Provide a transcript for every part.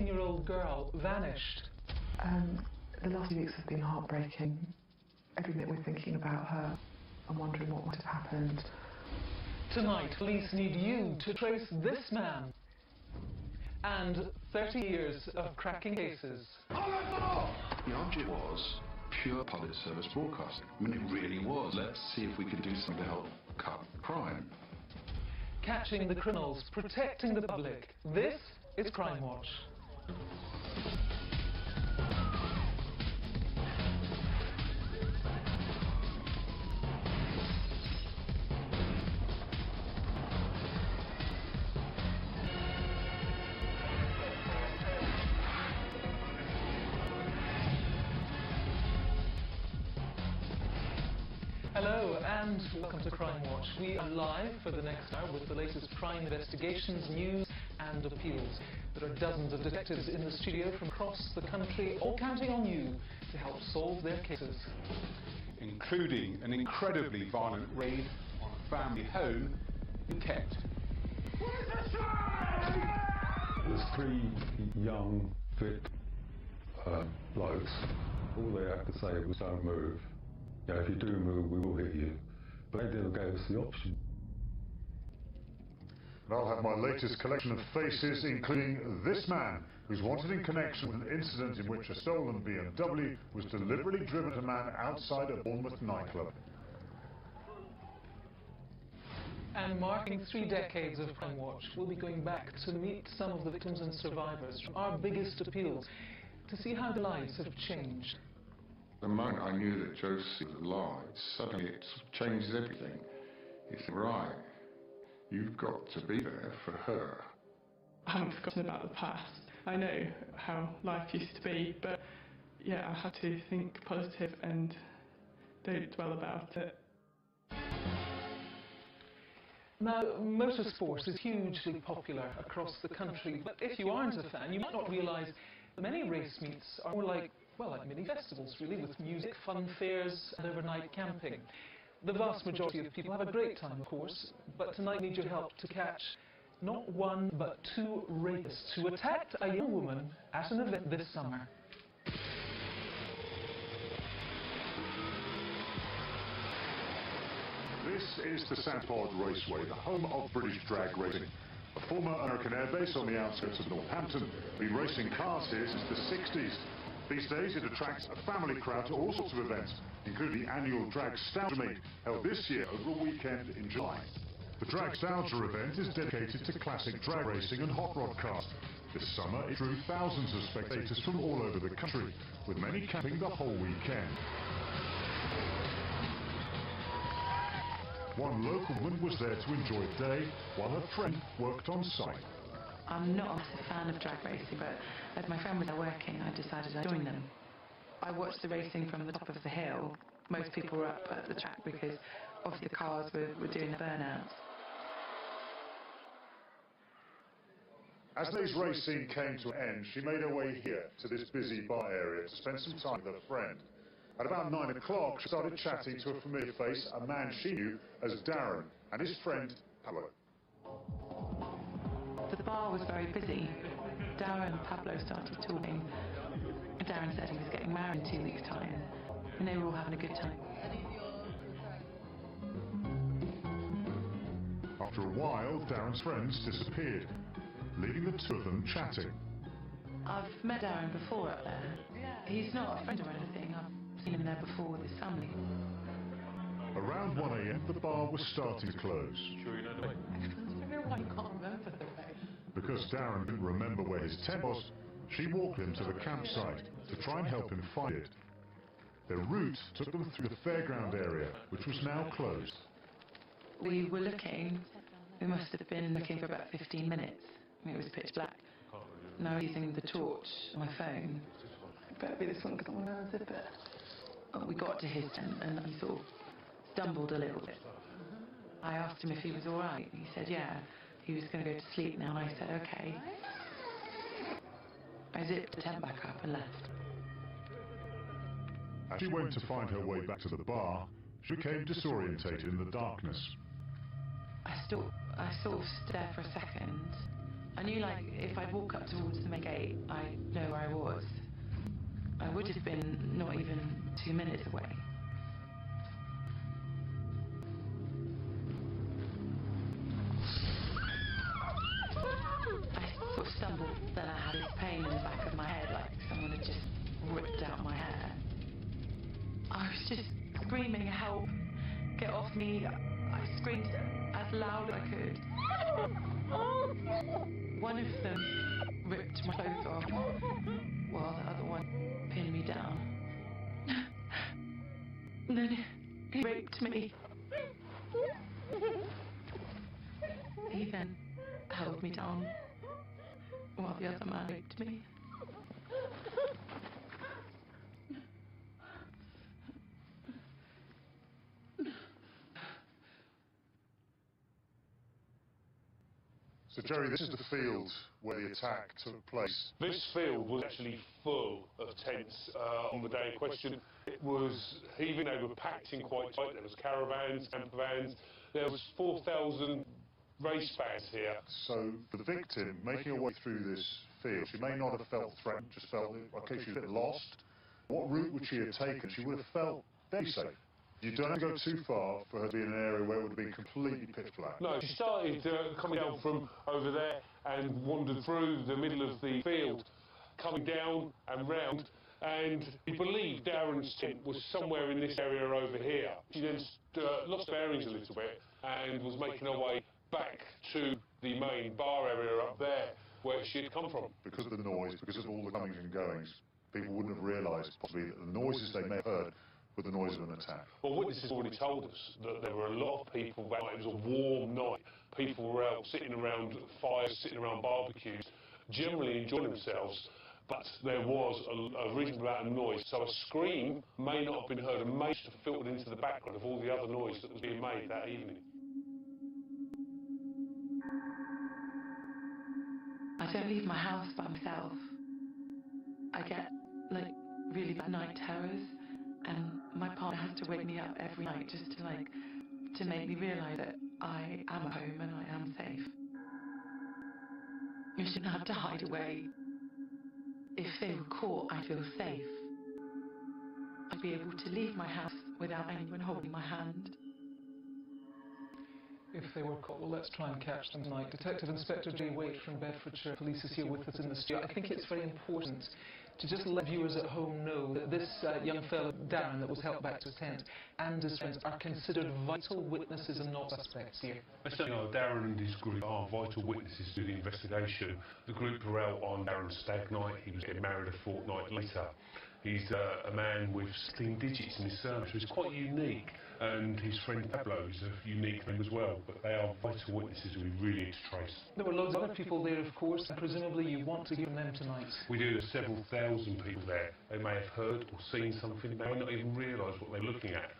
13-year-old girl vanished. The last few weeks have been heartbreaking. Every minute we're thinking about her and wondering what might have happened. Tonight, police need you to trace this man. And 30 years of cracking cases. The object was pure public service broadcasting. I mean, it really was. Let's see if we can do something to help cut crime. Catching the criminals, protecting the public. This is Crimewatch. Hello and welcome to Crimewatch. We are live for the next hour with the latest crime investigations, news and appeals. There are dozens of detectives in the studio from across the country, all counting on you to help solve their cases. Including an incredibly violent raid on a family home in Sept. There's three young, fit blokes. All they had to say was don't move. Yeah, if you do move, we will hit you. But they never gave us the option. And I'll have my latest collection of faces, including this man, who's wanted in connection with an incident in which a stolen BMW was deliberately driven at a man outside a Bournemouth nightclub. And marking 3 decades of Crimewatch, we'll be going back to meet some of the victims and survivors from our biggest appeals, to see how their lives have changed. The moment I knew that Josie was alive, suddenly it changes everything. You think, right, you've got to be there for her. I haven't forgotten about the past. I know how life used to be, but yeah, I have to think positive and don't dwell about it. Now, motorsport is hugely popular across the country, but if you aren't a fan, you might not realise that many race meets are more like mini festivals, really, with music, fun fairs and overnight camping. The vast majority of people have a great time, of course, but tonight we need your help to catch not one, but 2 rapists who attacked a young woman at an event this summer. This is the Sept Raceway, the home of British drag racing. A former American airbase on the outskirts of Northampton. Been racing cars here since the 60s. These days it attracts a family crowd to all sorts of events, including the annual Dragstalgia Meet, held this year over a weekend in July. The Dragstalgia event is dedicated to classic drag racing and hot rod cars. This summer it drew thousands of spectators from all over the country, with many camping the whole weekend. One local woman was there to enjoy the day, while her friend worked on site. I'm not a fan of drag racing, but as my friend was there working, I decided I'd join them. I watched the racing from the top of the hill. Most people were up at the track because obviously the cars were doing the burnouts. As today's racing came to an end, she made her way here to this busy bar area to spend some time with her friend. At about 9 o'clock, she started chatting to a familiar face, a man she knew as Darren, and his friend, Pablo. The bar was very busy. Darren and Pablo started talking. Darren said he was getting married in 2 weeks' time, and they were all having a good time. After a while, Darren's friends disappeared, leaving the 2 of them chatting. I've met Darren before up there. He's not a friend or anything. I've seen him there before with his family. Around 1 a.m, the bar was starting to close. Sure you know the way? I can't remember the way. Because Darren didn't remember where his tent was, she walked him to the campsite to try and help him find it. Their route took them through the fairground area, which was now closed. We were looking. We must have been looking for about 15 minutes. It was pitch black. And I was using the torch on my phone. It better be this one because I want to unzip it. We got to his tent and he sort of stumbled a little bit. I asked him if he was all right. He said, yeah, he was going to go to sleep now, and I said, okay. I zipped the tent back up and left. As she went to find her way back to the bar, she became disorientated in the darkness. I sort of stared for a second, I knew, like, if I'd walk up towards the main gate, I'd know where I was. I would have been not even 2 minutes away. I sort of stumbled, then I had this pain in the back of my head, like someone had just ripped out my hair. I was just screaming, help, get off me. I screamed as loud as I could. One of them ripped my clothes off, while the other one pinned me down. And then he raped me. He then held me down while the other man raped me. So, Jerry, this is the field where the attack took place. This field was actually full of tents on the day in question. It was heaving, they were packed in quite tight. There was caravans, camper vans. There was 4,000 race fans here. So, the victim, making her way through this field, she may not have felt threatened, just felt, okay, she was a bit lost. What route would she have taken? She would have felt very safe. You don't have to go too far for her to be in an area where it would have been completely pitch black. No, she started coming down from over there and wandered through the middle of the field, coming down and round, and we believed Darren's tent was somewhere in this area over here. She then lost bearings a little bit and was making her way back to the main bar area up there where she had come from. Because of the noise, because of all the comings and goings, people wouldn't have realised possibly that the noises they may have heard were the noise of an attack. Well, witnesses already told us that there were a lot of people that night. It was a warm night. People were out sitting around fires, sitting around barbecues, generally enjoying themselves, but there was a reasonable amount of noise. So a scream may not have been heard and may have filtered into the background of all the other noise that was being made that evening. I don't leave my house by myself. I get, like, really bad night terrors, and my partner has to wake me up every night just to make me realise that I am at home and I am safe. You shouldn't have to hide away. If they were caught, I feel safe. I'd be able to leave my house without anyone holding my hand. If they were caught, well, let's try and catch them tonight. Detective Inspector Jay Waite from Bedfordshire Police is here with us in the studio. I think it's very important to just let viewers at home know that this young fellow, Darren, that was helped back to his tent, and his friends are considered vital witnesses and not suspects here. They certainly are. Darren and his group are vital witnesses to the investigation. The group were out on Darren's stag night. He was getting married a fortnight later. He's a man with 16 digits in his surname, so he's quite unique. And his friend Pablo is a unique name as well, but they are vital witnesses who we really need to trace. There were loads of other people there, of course, and presumably you want to hear from them tonight. We do. There's several thousand people there. They may have heard or seen something. They may not even realise what they're looking at,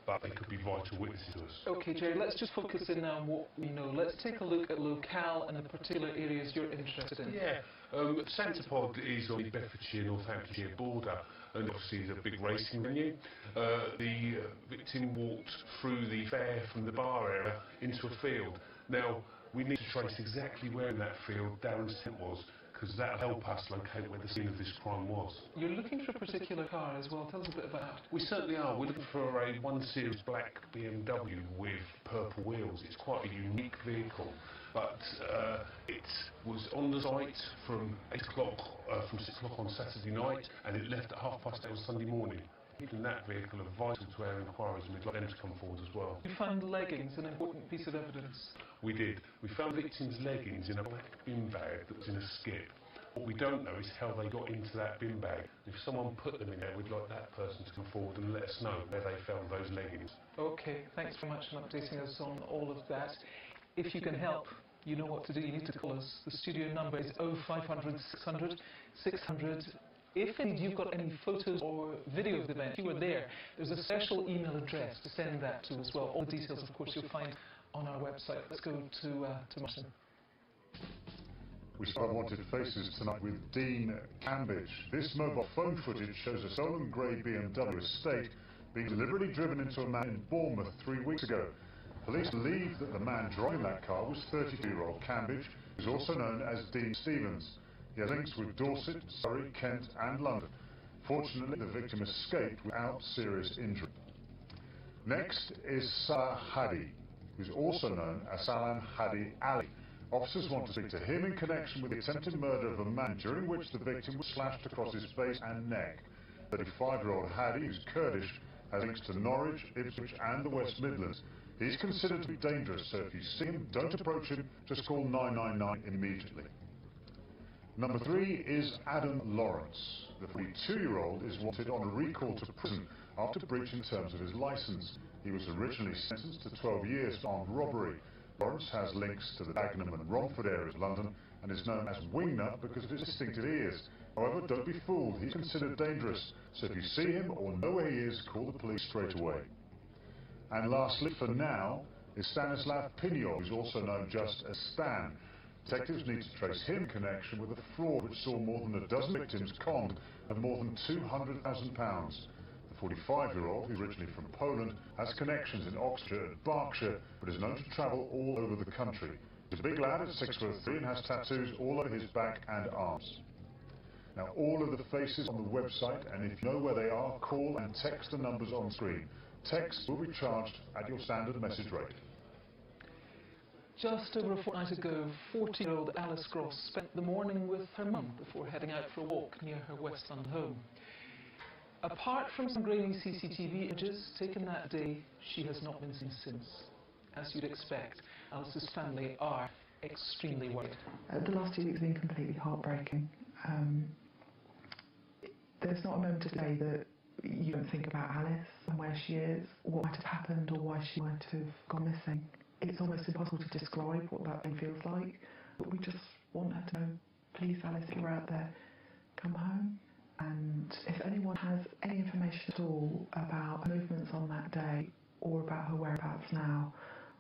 but they could be vital witnesses to us. OK, Jerry, let's just focus in now on what we know. Let's take a look at locale and the particular areas you're interested in. Yeah, Santipod is on the Bedfordshire-Northamptonshire border, and obviously is a big racing venue. The victim walked through the fair from the bar area into a field. Now, we need to trace exactly where in that field Darren's tent was, because that'll help us locate where the scene of this crime was. You're looking for a particular car as well. Tell us a bit about that. We certainly are. We're looking for a 1 Series black BMW with purple wheels. It's quite a unique vehicle, but it was on the site from 8 o'clock, from 6 o'clock on Saturday night, and it left at 8:30 on Sunday morning. Even that vehicle are vital to our inquiries, and we'd like them to come forward as well. You found leggings, an important piece of evidence. We did. We found the victim's leggings in a black bin bag that was in a skip. What we don't know is how they got into that bin bag. If someone put them in there, we'd like that person to come forward and let us know where they found those leggings. OK, thanks very much for updating us on all of that. If you can help, you know what to do. You need to call us. The studio number is 0500 600 600. If indeed you've got any photos or video of the event, if you were there, there's a special email address to send that to as well. All the details, of course, you'll find on our website. Let's go to Martin. We start Wanted Faces tonight with Dean Cambridge. This mobile phone footage shows a stolen grey BMW estate being deliberately driven into a man in Bournemouth 3 weeks ago. Police believe that the man driving that car was 32-year-old Cambridge, who's also known as Dean Stevens. He has links with Dorset, Surrey, Kent and London. Fortunately, the victim escaped without serious injury. Next is Salah Hadi, who's also known as Salam Hadi Ali. Officers want to speak to him in connection with the attempted murder of a man during which the victim was slashed across his face and neck. 35-year-old Hadi, who's Kurdish, has links to Norwich, Ipswich and the West Midlands. He's considered to be dangerous, so if you see him, don't approach him, just call 999 immediately. Number 3 is Adam Lawrence. The 42-year-old is wanted on a recall to prison after breaching terms of his licence. He was originally sentenced to 12 years for armed robbery. Lawrence has links to the Dagenham and Romford areas of London and is known as Wingnut because of his distinctive ears. However, don't be fooled, he's considered dangerous, so if you see him or know where he is, call the police straight away. And lastly, for now, is Stanislav Pinyol, who's also known just as Stan. Detectives need to trace him in connection with a fraud which saw more than a dozen victims conned of more than £200,000. The 45-year-old, who's originally from Poland, has connections in Oxfordshire and Berkshire, but is known to travel all over the country. He's a big lad at 6'3" and has tattoos all over his back and arms. Now, all of the faces on the website, and if you know where they are, call and text the numbers on screen. Text will be charged at your standard message rate. Just over a fortnight ago, 40-year-old Alice Gross spent the morning with her mum before heading out for a walk near her West London home. Apart from some grainy CCTV images taken that day, she has not been seen since. As you'd expect, Alice's family are extremely worried. The last 2 weeks have been completely heartbreaking. There's not a moment today that you don't think about Alice and where she is, what might have happened or why she might have gone missing. It's almost impossible to describe what that thing feels like, but we just want her to know, please Alice, if you're out there, come home. And if anyone has any information at all about her movements on that day or about her whereabouts now,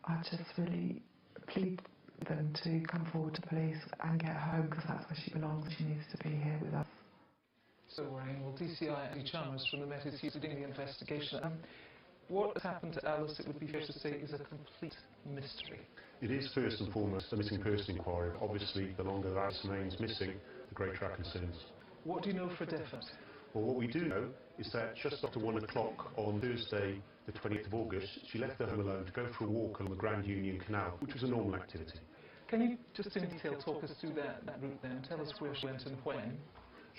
I just really plead with them to come forward to police and get her home, because that's where she belongs. She needs to be here with us. So worrying. Well, DCI Andy Chalmers from the Met is leading the investigation. What has happened to Alice, it would be fair to say, is a complete mystery. It is first and foremost a missing person inquiry. Obviously, the longer that Alice remains missing, the greater our concerns. What do you know for definite? Well, what we do know is that just after 1 o'clock on Thursday, the 20th of August, she left her home alone to go for a walk along the Grand Union Canal, which was a normal activity. Can you just in detail talk us through that route then? Tell us where she went and when.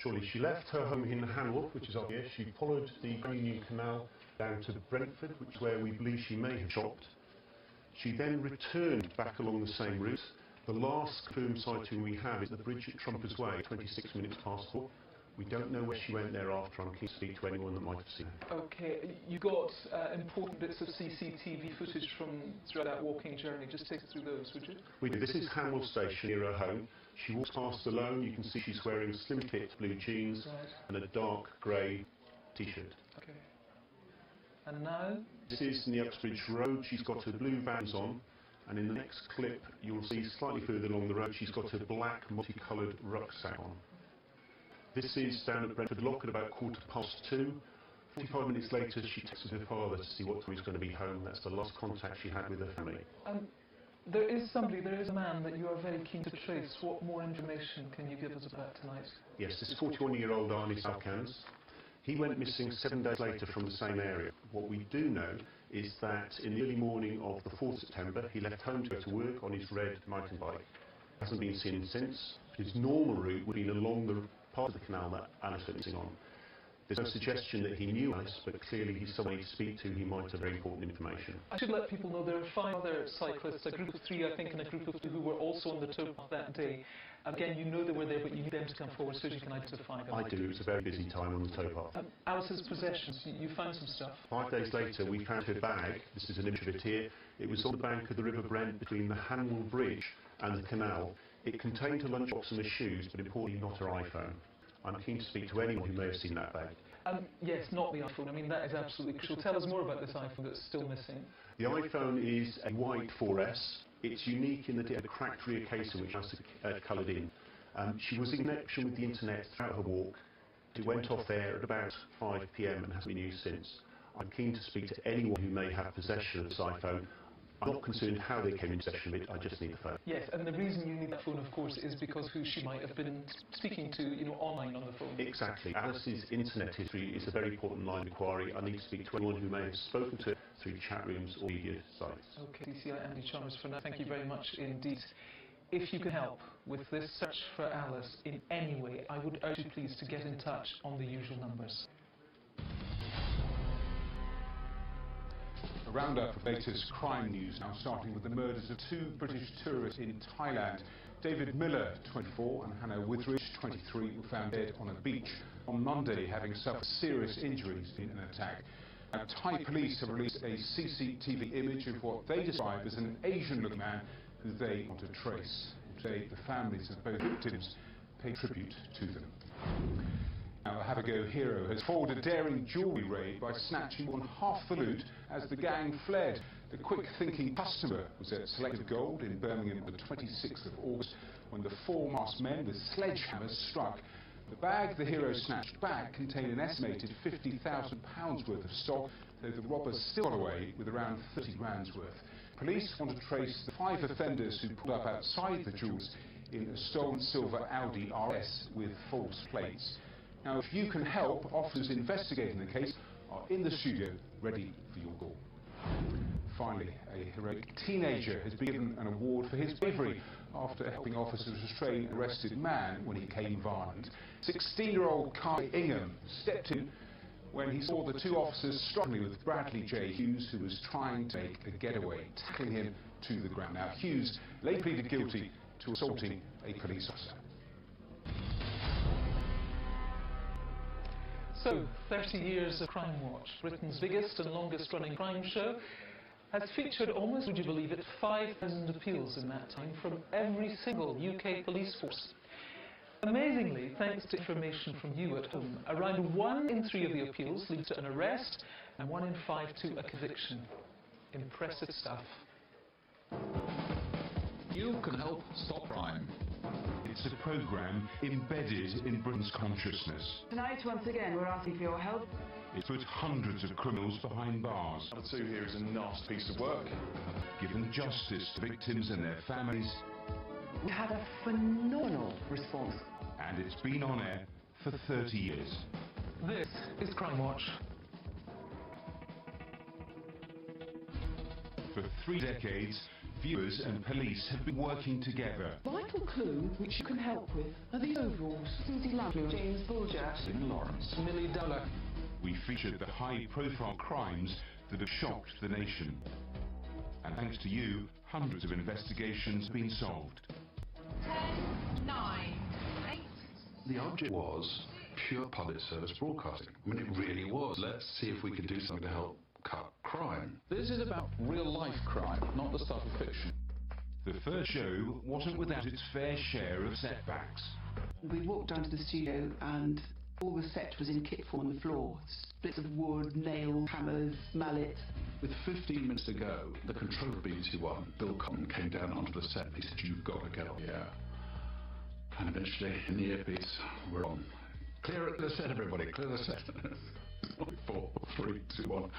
Surely, she left her home in Hanwell, which is up here. She followed the Grand Union Canal down to Brentford, which is where we believe she may have shopped. She then returned back along the same route. The last confirmed sighting we have is the bridge at Trumpers Way, 26 minutes past 4. We don't know where she went thereafter. I'm keen to speak to anyone that might have seen her. Okay, you got important bits of CCTV footage from throughout that walking journey. Just take us through those, would you? We do. This is Hanwell Station near her home. She walks past alone. You can see she's wearing slim fit blue jeans and a dark grey t-shirt. Okay. And now? This is in the Uxbridge Road. She's got her blue Vans on. And in the next clip, you'll see slightly further along the road, she's got her black multicoloured rucksack on. This is down at Brentford Lock at about 2:15. 45 minutes later, she texted her father to see what time he's going to be home. That's the last contact she had with her family. There is a man that you are very keen to trace. What more information can you give us about tonight? Yes, this is 41-year-old Arnie Salkans. He went missing 7 days later from the same area. What we do know is that in the early morning of the 4th September, he left home to go to work on his red mountain bike. Hasn't been seen since. His normal route would have been along the part of the canal that Alice went missing on. There's no suggestion that he knew Alice, but clearly he's someone to speak to. He might have very important information. I should let people know there are 5 other cyclists, a group of 3 I think and a group of 2 who were also on the towpath that day. Again, you know they were there, but you need them to come forward so you can identify them. I do. It was a very busy time on the towpath. Alice's possessions, you found some stuff? 5 days later, we found her bag. This is an image of it here. It was on the bank of the River Brent between the Hanwell Bridge and the canal. It contained her lunchbox and her shoes, but importantly not her iPhone. I'm keen to speak to anyone who may have seen that bag. Yes, not the iPhone. I mean, that is absolutely crucial. Tell us more about this iPhone that's still missing. The iPhone is a white 4S. It's unique in that it had a cracked rear casing which was coloured in. She was in connection with the internet throughout her walk. It went off there at about 5 PM and hasn't been used since. I'm keen to speak to anyone who may have possession of this iPhone. I'm not concerned how they came in possession of it, I just need the phone. Yes, and the reason you need that phone, of course, is because who she might have been speaking to, online on the phone. Exactly. Alice's internet history is a very important line of inquiry. I need to speak to anyone who may have spoken to her through chat rooms or media sites. Okay, DCI Andy Chalmers for now. Thank you very much indeed. If you can help with this search for Alice in any way, I would urge you please to get in touch on the usual numbers. A roundup of latest crime news now, starting with the murders of 2 British tourists in Thailand. David Miller, 24, and Hannah Withridge, 23, were found dead on a beach on Monday, having suffered serious injuries in an attack. Now, Thai police have released a CCTV image of what they describe as an Asian-looking man who they want to trace. Today, the families of both victims pay tribute to them. Now, a have-a-go hero has foiled a daring jewellery raid by snatching more than half the loot as the gang fled. The quick-thinking customer was at Selective Gold in Birmingham on the 26th of August when the 4 masked men with sledgehammers struck. The bag the hero snatched back contained an estimated £50,000 worth of stock, though the robbers still got away with around 30 grand's worth. Police want to trace the 5 offenders who pulled up outside the jewels in a stolen silver Audi RS with false plates. Now, if you can help, officers investigating the case are in the studio, ready for your call. Finally, a heroic teenager has been given an award for his bravery after helping officers restrain an arrested man when he became violent. 16-year-old Kai Ingham stepped in when he saw the 2 officers struggling with Bradley J. Hughes, who was trying to make a getaway, tackling him to the ground. Now, Hughes later pleaded guilty to assaulting a police officer. So, 30 years of Crimewatch, Britain's biggest and longest running crime show, has featured almost, would you believe it, 5,000 appeals in that time from every single UK police force. Amazingly, thanks to information from you at home, around 1 in 3 of the appeals leads to an arrest and 1 in 5 to a conviction. Impressive stuff. You can help stop crime. It's a programme embedded in Britain's consciousness. Tonight, once again, we're asking for your help. It's put hundreds of criminals behind bars. Number 2 here is a nasty piece of work. Given justice to victims and their families. We had a phenomenal response. And it's been on air for 30 years. This is Crimewatch. For 3 decades, viewers and police have been working together. Vital clue which you can help with are the overalls. Susie Lumley, James Bulger, Stephen Lawrence, Millie Dowler. We featured the high-profile crimes that have shocked the nation. And thanks to you, hundreds of investigations have been solved. 10, 9, 8. The object was pure public service broadcasting. I mean, it really was. Let's see if we can do something to help cut crime. This is about real-life crime, not the stuff of fiction. The first show wasn't without its fair share of setbacks. We walked down to the studio and all the set was in kit form on the floor. Splits of wood, nails, hammers, mallets. With 15 minutes to go, the controller of BBC One, Bill Cotton, came down onto the set and he said, "You've got to get on." Yeah. And eventually, in the earpiece, we're on. Clear the set, everybody, clear the set. 4, 3, 2, 1,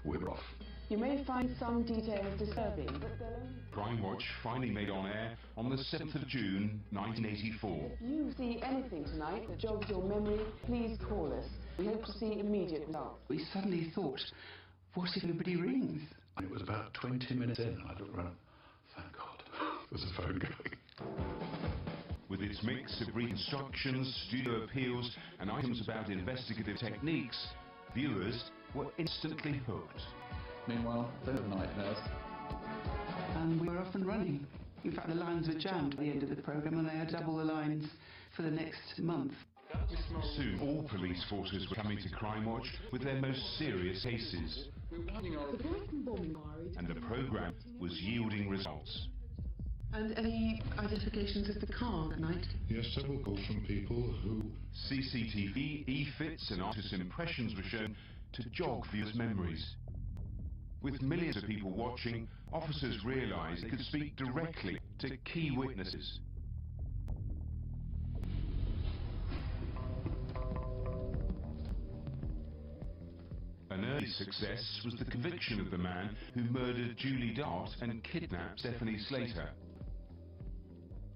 we're off. You may find some details disturbing, but Crimewatch finally made on air on the 7th of June, 1984. if you see anything tonight that jogs your memory, please call us. We hope to see immediate results. We suddenly thought, what if nobody rings? And it was about 20 minutes in, and I looked around, thank God, there's a phone going. With its mix of reconstructions, studio appeals, and items about investigative techniques, viewers were instantly hooked. Meanwhile, they were nightmares. And we were off and running. In fact, the lines were jammed at the end of the programme, and they had double the lines for the next month. Soon all police forces were coming to Crimewatch with their most serious cases. And the programme was yielding results. And any identifications of the car that night? Yes, several calls from people who... CCTV, e-fits and artist impressions were shown to jog viewers' memories. With millions of people watching, officers realised they could speak directly to key witnesses. An early early success was the conviction of the man who murdered Julie Dart and kidnapped Stephanie Slater.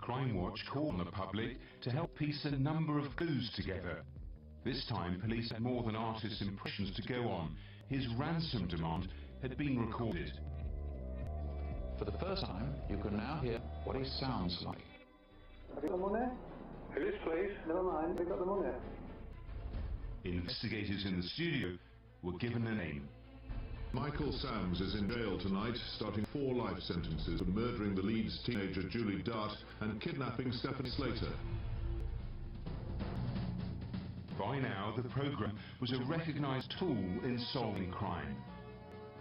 Crimewatch called on the public to help piece a number of clues together. This time, police had more than artist's impressions to go on. His ransom demand had been recorded. For the first time, you can now hear what he sounds like. Have you got them on there? Police, please. Never mind, we've got them on there. Investigators in the studio were given a name. Michael Sams is in jail tonight, starting 4 life sentences for murdering the Leeds teenager Julie Dart and kidnapping Stephanie Slater. By now, the programme was a recognised tool in solving crime.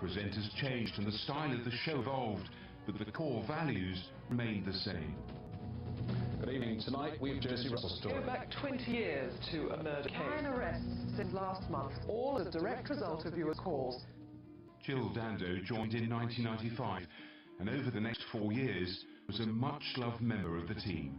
Presenters changed and the style of the show evolved, but the core values remained the same. Good evening. Tonight, we have Josie Russell's story. Go back 20 years to a murder case. 9 arrests since last month, all as a direct result of viewers' calls. Jill Dando joined in 1995 and over the next 4 years was a much-loved member of the team.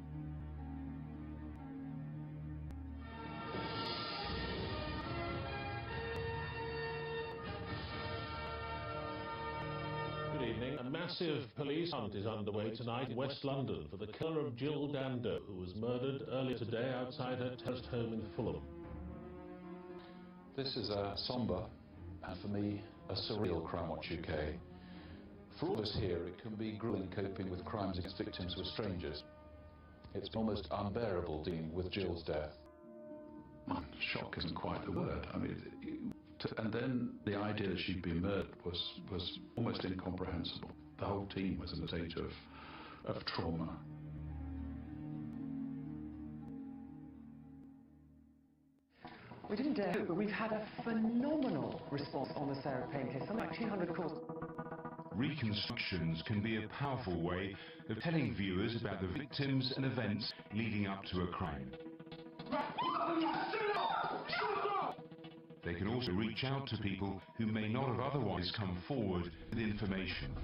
Good evening. A massive police hunt is underway tonight in West London for the killer of Jill Dando, who was murdered earlier today outside her terraced home in Fulham. This is a sombre, and for me, a surreal Crimewatch UK. For all of us here, it can be grueling coping with crimes against victims who are strangers. It's almost unbearable dealing with Jill's death. Well, shock isn't quite the word. I mean, and then the idea that she'd been murdered was almost incomprehensible. The whole team was in a state of trauma. We didn't dare, but we've had a phenomenal response on the Sarah Payne case, something like 200 calls. Reconstructions can be a powerful way of telling viewers about the victims and events leading up to a crime. They can also reach out to people who may not have otherwise come forward with information.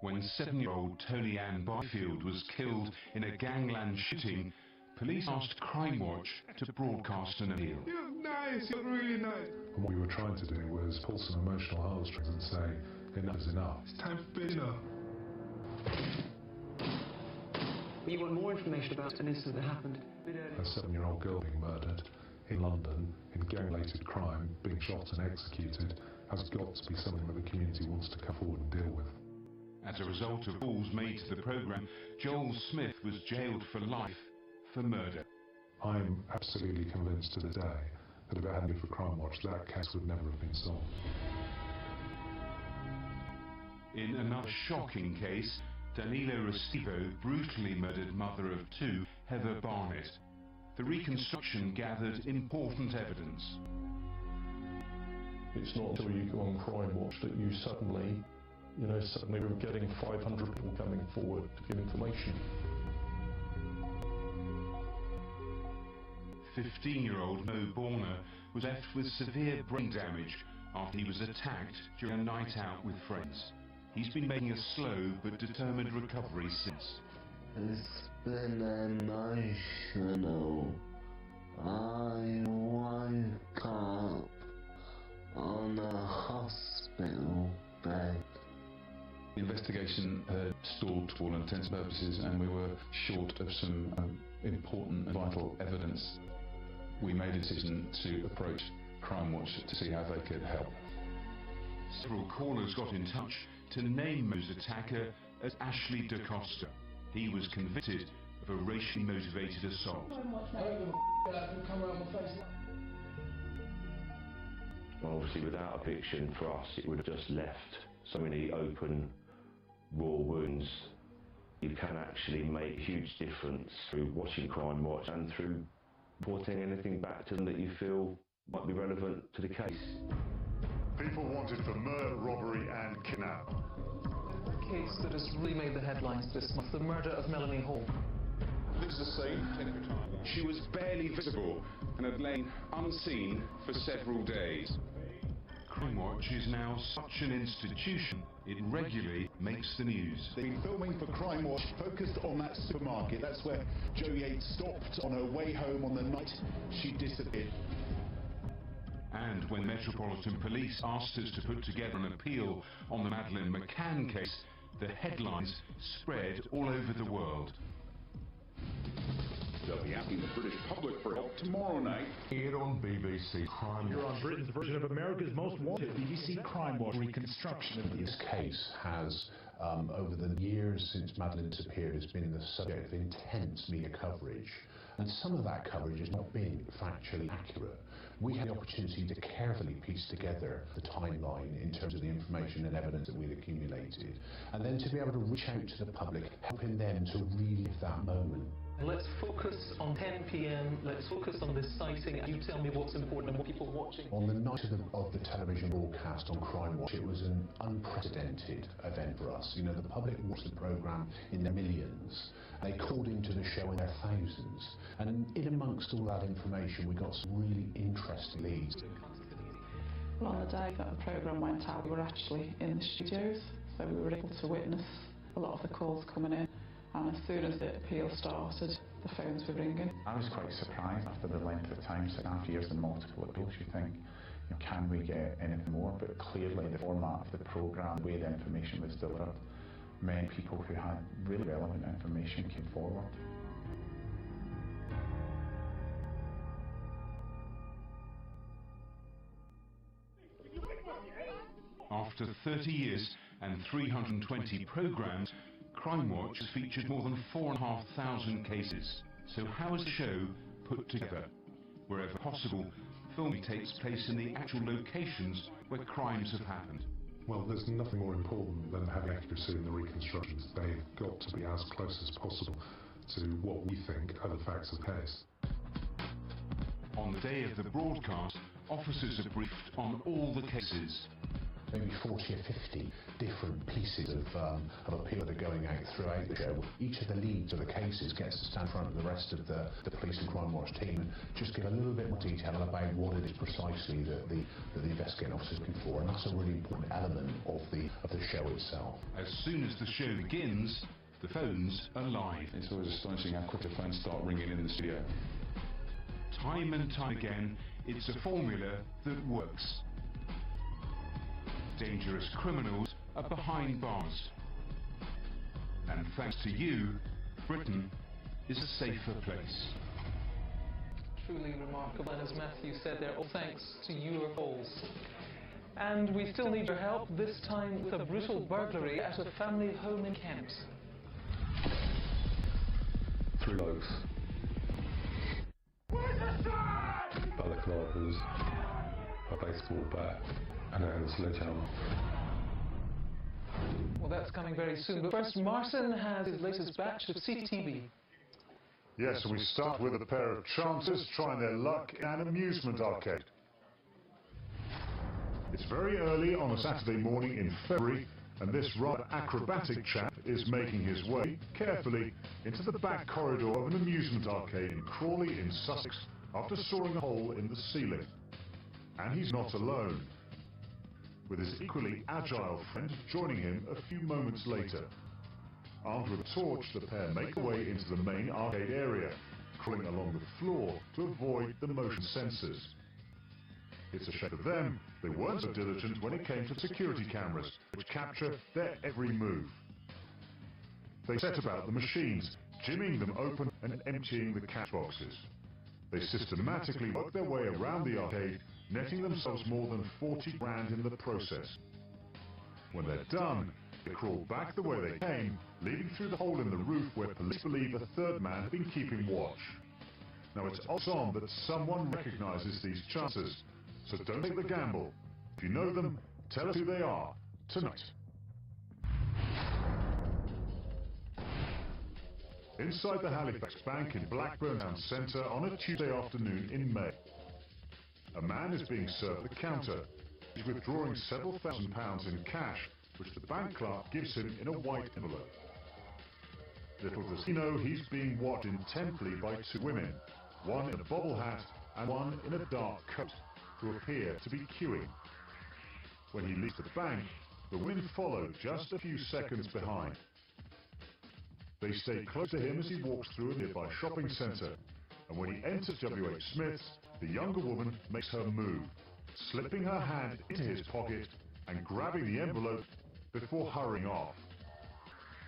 When 7-year-old Tony Ann Byfield was killed in a gangland shooting, police asked Crimewatch to broadcast an appeal. You're nice, you're really nice. And what we were trying to do was pull some emotional heartstrings and say, enough is enough. It's time for dinner. You want more information about an incident that happened? A 7-year-old girl being murdered in London in gang-related crime, being shot and executed, has got to be something that the community wants to come forward and deal with. As a result of calls made to the programme, Joel Smith was jailed for life for murder. I'm absolutely convinced to this day that if it hadn't been for Crimewatch, that case would never have been solved. In another shocking case, Danilo Restivo brutally murdered mother of 2, Heather Barnett. The reconstruction gathered important evidence. It's not until you go on Crimewatch that you suddenly we're getting 500 people coming forward to give information. 15-year-old Mo Borner was left with severe brain damage after he was attacked during a night out with friends. He's been making a slow but determined recovery since. It's been emotional. I woke up on a hospital bed. The investigation had stalled to all intents and purposes, and we were short of some important and vital evidence. We made a decision to approach Crimewatch to see how they could help. Several callers got in touch to name Mo's attacker as Ashley DaCosta. He was convicted of a racially motivated assault. Well, obviously, without a fiction for us, it would have just left so many open, raw wounds. You can actually make a huge difference through watching Crimewatch and through reporting anything back to them that you feel might be relevant to the case. People wanted for murder, robbery and kidnap. A case that has really made the headlines this month, the murder of Melanie Hall. This is the scene. She was barely visible and had lain unseen for several days. Crimewatch is now such an institution, it regularly makes the news. They've been filming for Crimewatch, focused on that supermarket. That's where Jo Yates stopped on her way home on the night she disappeared. And when Metropolitan Police asked us to put together an appeal on the Madeleine McCann case, the headlines spread all over the world. They'll be asking the British public for help tomorrow night. Here on BBC Crime. You're on Britain's version of America's Most Wanted, BBC Crimewatch reconstruction of This case has, over the years since Madeleine disappeared, has been the subject of intense media coverage. And some of that coverage has not been factually accurate. We had the opportunity to carefully piece together the timeline in terms of the information and evidence that we'd accumulated, and then to be able to reach out to the public, helping them to relive that moment. Let's focus on 10 p.m. Let's focus on this sighting. You tell me what's important and what people are watching. On the night of the television broadcast on Crimewatch, it was an unprecedented event for us. You know, the public watched the programme in their millions. They called into the show in their thousands. And in amongst all that information, we got some really interesting leads. Well, on the day that the programme went out, we were actually in the studios, so we were able to witness a lot of the calls coming in. And as soon as the appeal started, the phones were ringing. I was quite surprised after the length of time, 6.5 years and multiple appeals. You think, you know, can we get anything more? But clearly the format of the programme, the way the information was delivered, many people who had really relevant information came forward. After 30 years and 320 programmes, Crimewatch has featured more than 4,500 cases. So how is the show put together? Wherever possible, filming takes place in the actual locations where crimes have happened. Well, there's nothing more important than having accuracy in the reconstructions. They've got to be as close as possible to what we think are the facts of the case. On the day of the broadcast, officers are briefed on all the cases. Maybe 40 or 50 different pieces of appeal that are going out throughout the show. Each of the leads of the cases gets to stand in front of the rest of the police and Crimewatch team and just give a little bit more detail about what it is precisely that the investigating officers are looking for, and that's a really important element of the show itself. As soon as the show begins, the phones are live. It's always astonishing how quick the phones start ringing in the studio. Time and time again, it's a formula that works. Dangerous criminals are behind bars. And thanks to you, Britain is a safer place. Truly remarkable, and as Matthew said there, all thanks to your calls. And we still need your help, this time with a brutal burglary at a family home in Kent. 3 blokes. Balaclavas, a baseball bat, and a sledgehammer. Well, that's coming very soon. But first, Martin has his latest batch of CCTV. Yes, and we start with a pair of chancers trying their luck in an amusement arcade. It's very early on a Saturday morning in February, and this rather acrobatic chap is making his way carefully into the back corridor of an amusement arcade in Crawley in Sussex after sawing a hole in the ceiling. And he's not alone, with his equally agile friend joining him a few moments later. Armed with a torch, the pair make their way into the main arcade area, crawling along the floor to avoid the motion sensors. It's a shame for them, they weren't so diligent when it came to security cameras, which capture their every move. They set about the machines, jimmying them open and emptying the cash boxes. They systematically work their way around the arcade, netting themselves more than 40 grand in the process. When they're done, they crawl back the way they came, leading through the hole in the roof where police believe a third man had been keeping watch. Now it's odds on that someone recognises these chances, so don't take the gamble. If you know them, tell us who they are tonight. Inside the Halifax Bank in Blackburn Town Centre on a Tuesday afternoon in May. A man is being served the counter. He's withdrawing several £1,000s in cash, which the bank clerk gives him in a white envelope. Little does he know he's being watched intently by 2 women, one in a bobble hat and one in a dark coat, who appear to be queuing. When he leaves the bank, the women follow just a few seconds behind. They stay close to him as he walks through a nearby shopping centre, and when he enters W.H. Smith's, the younger woman makes her move, slipping her hand into his pocket and grabbing the envelope before hurrying off.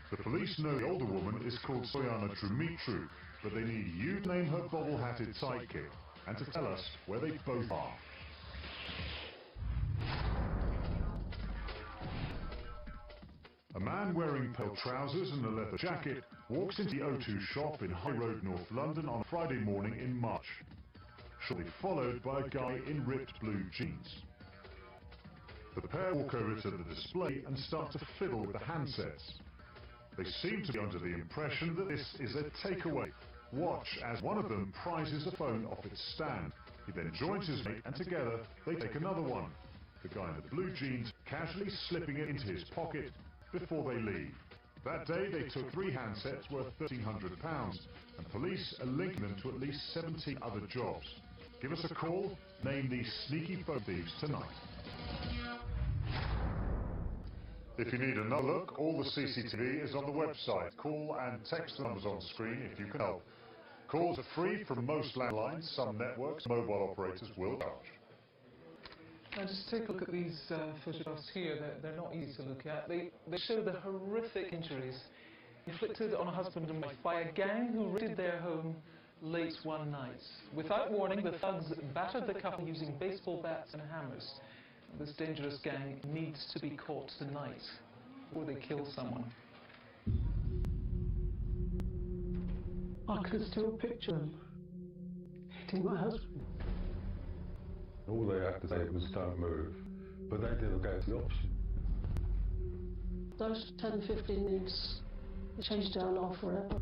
The police know the older woman is called Soyana Dumitru, but they need you to name her bobble-hatted sidekick and to tell us where they both are. A man wearing pale trousers and a leather jacket walks into the O2 shop in High Road, North London on a Friday morning in March, shortly followed by a guy in ripped blue jeans. The pair walk over to the display and start to fiddle with the handsets. They seem to be under the impression that this is a takeaway. Watch as one of them prizes a phone off its stand. He then joins his mate and together they take another one. The guy in the blue jeans casually slipping it into his pocket before they leave. That day they took 3 handsets worth £1,300 and police are linking them to at least 17 other jobs. Give us a call, name these sneaky phone thieves tonight. If you need another look, all the CCTV is on the website. Call and text the numbers on screen if you can help. Calls are free from most landlines. Some networks, mobile operators will charge. Now just take a look at these photographs here. They're not easy to look at. They show the horrific injuries inflicted on a husband and wife by a gang who raided their home late one night. Without warning, the thugs battered the couple using baseball bats and hammers. This dangerous gang needs to be caught tonight before they kill someone. I can still picture them hitting my husband. All they had to say was don't move, but they didn't go to the option. Those 10, 15 minutes changed our life forever.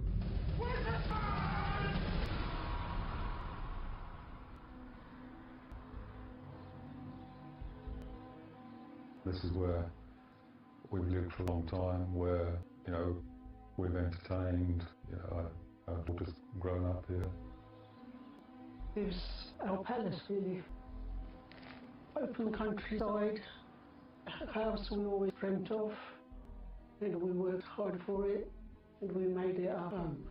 This is where we've lived for a long time, where, you know, we've entertained, you know, I've all just grown up here. It was our palace, really. Open countryside, a house we always dreamt of, and we worked hard for it, and we made it our home.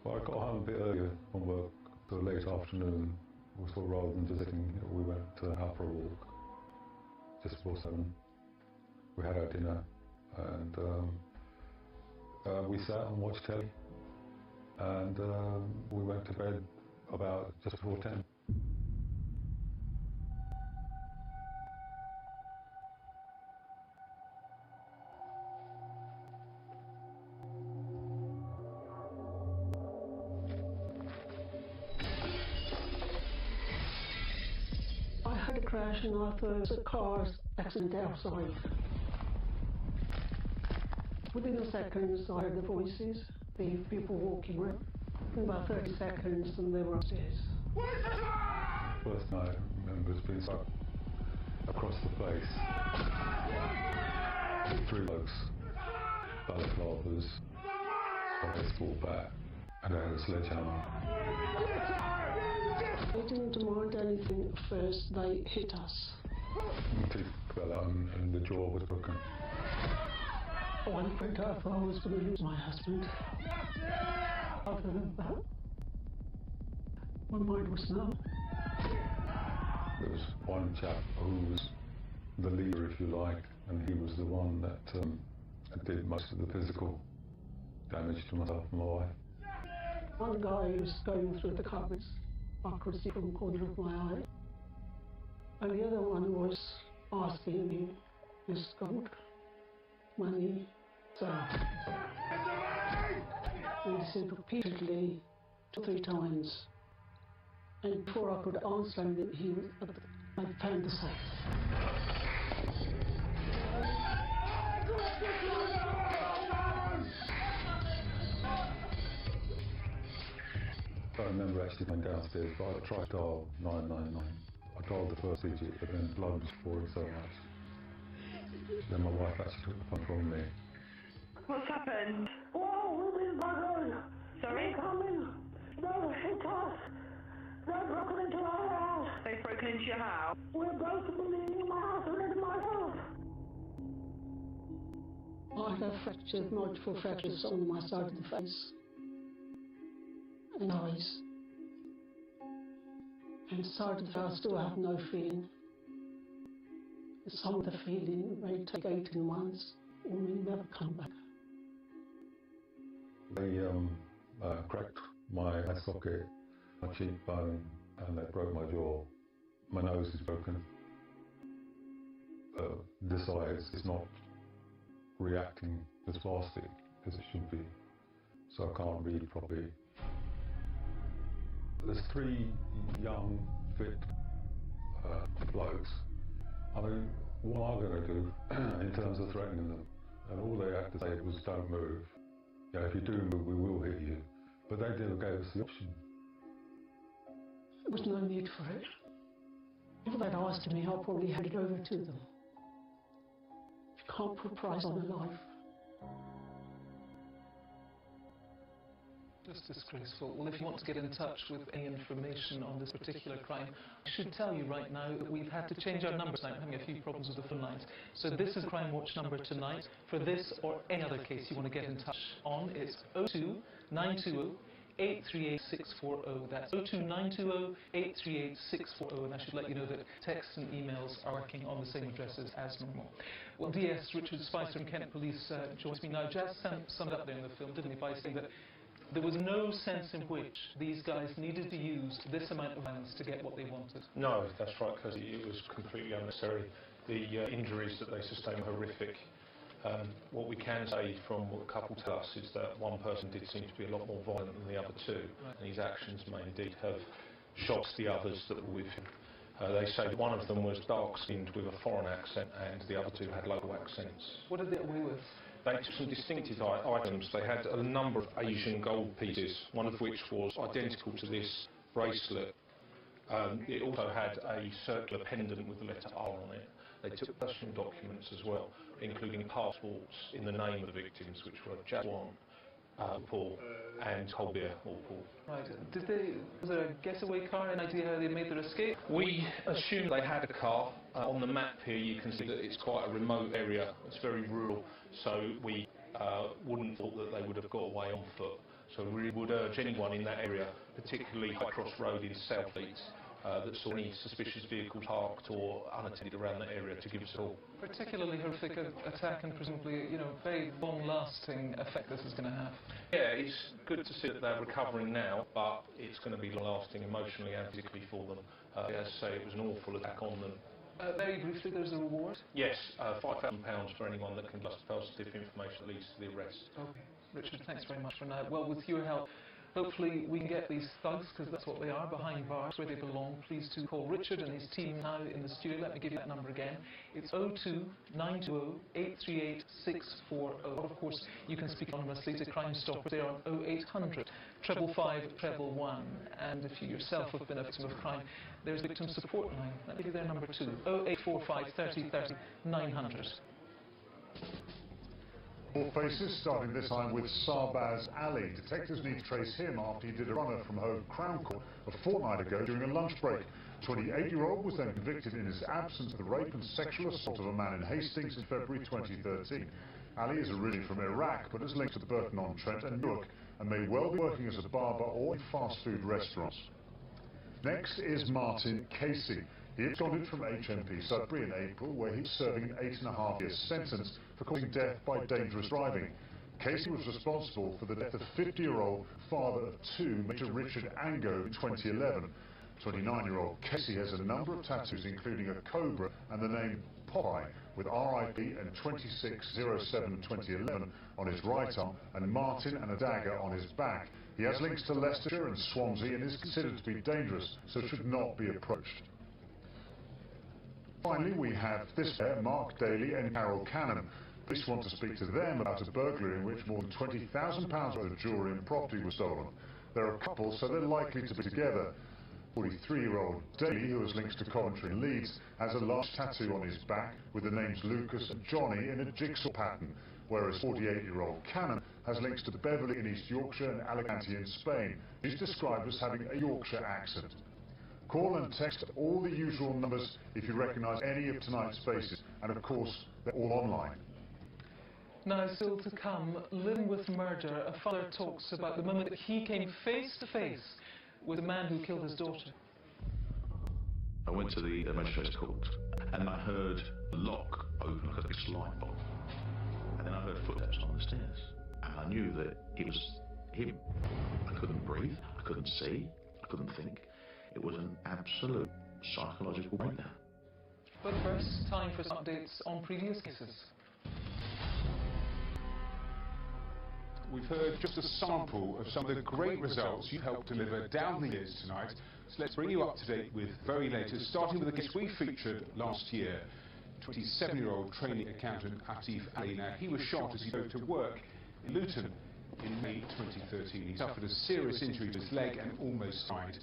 Well, I got home a bit earlier from work, the late afternoon. So rather than visiting, we went to Harper Walk, just before 7. We had our dinner, and we sat and watched telly, and we went to bed about just before 10. Crash, and I thought it was a car's accident outside. Within a second, I heard the voices, the people walking around. In about 30 seconds, and they were upstairs. First night, I remember it's been stuck across the place. 3 blokes, balaclavas, a baseball bat, and I had a sledgehammer. They didn't demand anything at first, they hit us. The teeth fell out and the jaw was broken. I freaked out if I was going to lose my husband. Other than that, my mind was numb. There was one chap who was the leader, if you like, and he was the one that did most of the physical damage to myself and my wife. One guy was going through the cupboards. I could see from the corner of my eye. And the other one was asking me his gold, money, so. And he said repeatedly 2 or 3 times. And before I could answer him, I found the safe. I don't remember actually going downstairs, but I tried to dial 999. I dialed the first digit, but then blood was pouring so much. Then my wife actually took the phone from me. What's happened? Whoa, we've been buggered! Sorry? They're coming! They'll hit us! They've broken into our house! They've broken broken into your house? We're broken into my house and into my house. I have fractured, multiple fractures on my side of the face and eyes. And side of the face I still have no feeling. Some of the feeling may take 18 months or may never come back. They cracked my eye socket, my cheekbone, and they broke my jaw. My nose is broken. This eye is not reacting as plastic as it should be, so I can't read properly. There's 3 young, fit blokes. I mean, what am I going to do in terms of threatening them? And all they had to say was, don't move. You know, if you do move, we will hit you. But they never gave us the option. There was no need for it. If they'd asked me, I'll probably hand it over to them. You can't put a price on a life. Just disgraceful. Well, if you want to get in touch with any information on this particular crime, I should tell you right now that we've had to change our numbers tonight. We're having a few problems with the phone lines. So this is Crimewatch number tonight. For this or any other case you want to get in touch on, it's 02 920 838 640. That's 02 920 838 640. And I should let you know that texts and emails are working on the same addresses as normal. Well, DS Richard Spicer from Kent Police joins me now. Jazz summed up there in the film, didn't he, by saying that there was no sense in which these guys needed to use this amount of violence to get what they wanted. No, that's right, because it was completely unnecessary. The injuries that they sustained were horrific. What we can say from what the couple tell us is that one person did seem to be a lot more violent than the other two, and his actions may indeed have shocked the others that were with him. They say that one of them was dark-skinned with a foreign accent, and the other two had local accents. What did they get away with? They took some distinctive items. They had a number of Asian gold pieces, one of which was identical to this bracelet. It also had a circular pendant with the letter R on it. They took personal documents as well, including passports in the name of the victims, which were Jadwan, Paul, and Colbier, or Paul. Right. Was there a getaway car? An idea how they made their escape? We assume they had a car. On the map here you can see that it's quite a remote area. It's very rural, so we wouldn't thought that they would have got away on foot. So we would urge anyone in that area, particularly High Cross Road in Southfleet, that saw any suspicious vehicles parked or unattended around that area to give us a call. Particularly horrific attack and presumably, you know, very long-lasting effect this is going to have. Yeah, it's good to see that they're recovering now, but it's going to be long-lasting emotionally and physically for them. As I say, it was an awful attack on them. Very briefly, there's a reward? Yes, £5,000 for anyone that can give us positive information that leads to the arrest. Okay. Richard, thanks very much for now. Well, with your help, hopefully we can get these thugs, because that's what they are, behind bars where they belong. Please do call Richard and his team now in the studio. Let me give you that number again. It's 02 920 838 640. Of course, you can speak anonymously to Crime Stoppers. They're on 0800 555 111. And if you yourself have been a victim of crime, there's a victim support line. Let me give you their number too. 0845 30 30 900. More faces, starting this time with Sarbaz Ali. Detectives need to trace him after he did a runner from Hove Crown Court a fortnight ago during a lunch break. 28-year-old was then convicted in his absence of the rape and sexual assault of a man in Hastings in February 2013. Ali is originally from Iraq, but is linked to Burton-on-Trent and Newark, and may well be working as a barber or in fast food restaurants. Next is Martin Casey. He absconded from HMP Sudbury in April, where he was serving an 8.5-year sentence for causing death by dangerous driving. Casey was responsible for the death of 50-year-old father of two, Major Richard Ango, in 2011. 29-year-old Casey has a number of tattoos, including a cobra and the name Popeye, with RIP and 26/07/2011 on his right arm, and Martin and a dagger on his back. He has links to Leicestershire and Swansea and is considered to be dangerous, so should not be approached. Finally, we have this pair, Mark Daly and Carol Cannon. Police want to speak to them about a burglary in which more than £20,000 worth of jewellery and property was stolen. They're a couple, so they're likely to be together. 43-year-old Daly, who has links to Coventry and Leeds, has a large tattoo on his back with the names Lucas and Johnny in a jigsaw pattern, whereas 48-year-old Cannon has links to Beverley in East Yorkshire and Alicante in Spain. He's described as having a Yorkshire accent. Call and text all the usual numbers if you recognise any of tonight's faces, and of course, they're all online. Now, still to come, living with murder, a father talks about the moment that he came face to face with the man who killed his daughter. I went to the magistrate's court and I heard the lock open like a big slide bolt. And then I heard footsteps on the stairs. And I knew that it was him. I couldn't breathe, I couldn't see, I couldn't think. It was an absolute psychological breakdown. But first, time for some updates on previous cases. We've heard just a sample of some of the great results you helped deliver down the years tonight. So let's bring you up to date with very latest, starting with a case we featured last year. 27-year-old trainee accountant Atif Ali. Now, he was shot as he drove to work in Luton in May 2013. He suffered a serious injury to his leg and almost died.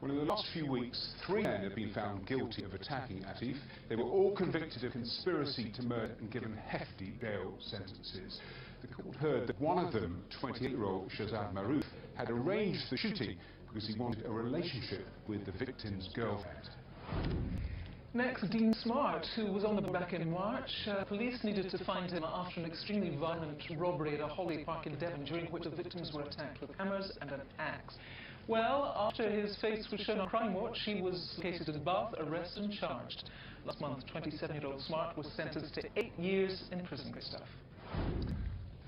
Well, in the last few weeks, 3 men have been found guilty of attacking Atif. They were all convicted of conspiracy to murder and given hefty bail sentences. The court heard that one of them, 28-year-old Shazad Maroof, had arranged the shooting because he wanted a relationship with the victim's girlfriend. Next, Dean Smart, who was on the back in March. Police needed to find him after an extremely violent robbery at a holiday park in Devon, during which the victims were attacked with hammers and an axe. Well, after his face was shown on Crimewatch, he was located in Bath, arrested and charged. Last month, 27-year-old Smart was sentenced to 8 years in prison. Great stuff.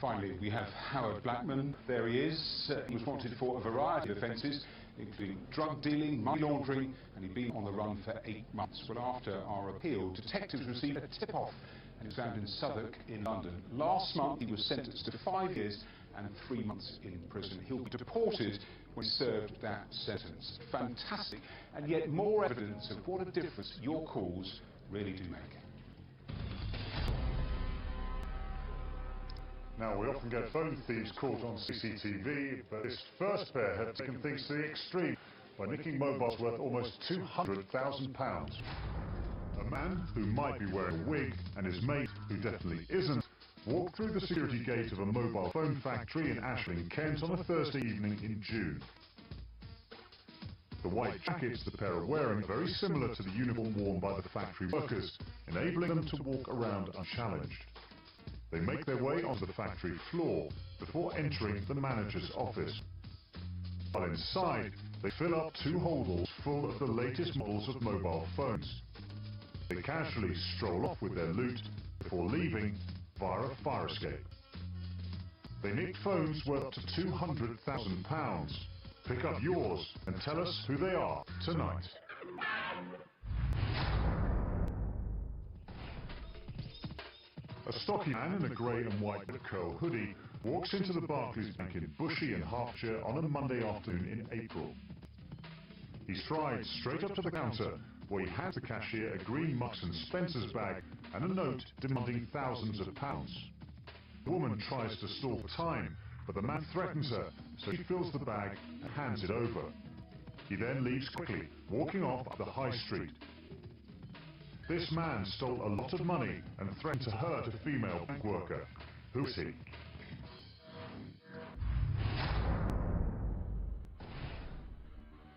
Finally, we have Howard Blackman. There he is. He was wanted for a variety of offences, including drug dealing, money laundering, and he'd been on the run for 8 months. Well, after our appeal, detectives received a tip-off and he was found in Southwark in London. Last month, he was sentenced to 5 years and 3 months in prison. He'll be deported when he served that sentence. Fantastic, and yet more evidence of what a difference your calls really do make. Now, we often get phone thieves caught on CCTV, but this first pair have taken things to the extreme by nicking mobiles worth almost £200,000. A man who might be wearing a wig and his mate, who definitely isn't, walked through the security gate of a mobile phone factory in Ashling, Kent on a Thursday evening in June. The white jackets the pair are wearing are very similar to the uniform worn by the factory workers, enabling them to walk around unchallenged. They make their way onto the factory floor before entering the manager's office. While inside, they fill up 2 holdalls full of the latest models of mobile phones. They casually stroll off with their loot before leaving via a fire escape. They nick phones worth up to £200,000. Pick up yours and tell us who they are tonight. A stocky man in a grey and white curl hoodie walks into the Barclays Bank in Bushey in Hertfordshire on a Monday afternoon in April. He strides straight up to the counter, where he hands the cashier a green Marks & Spencer's bag and a note demanding thousands of pounds. The woman tries to stall for time, but the man threatens her, so she fills the bag and hands it over. He then leaves quickly, walking off up the high street. This man stole a lot of money and threatened to hurt a female bank worker. Who is he?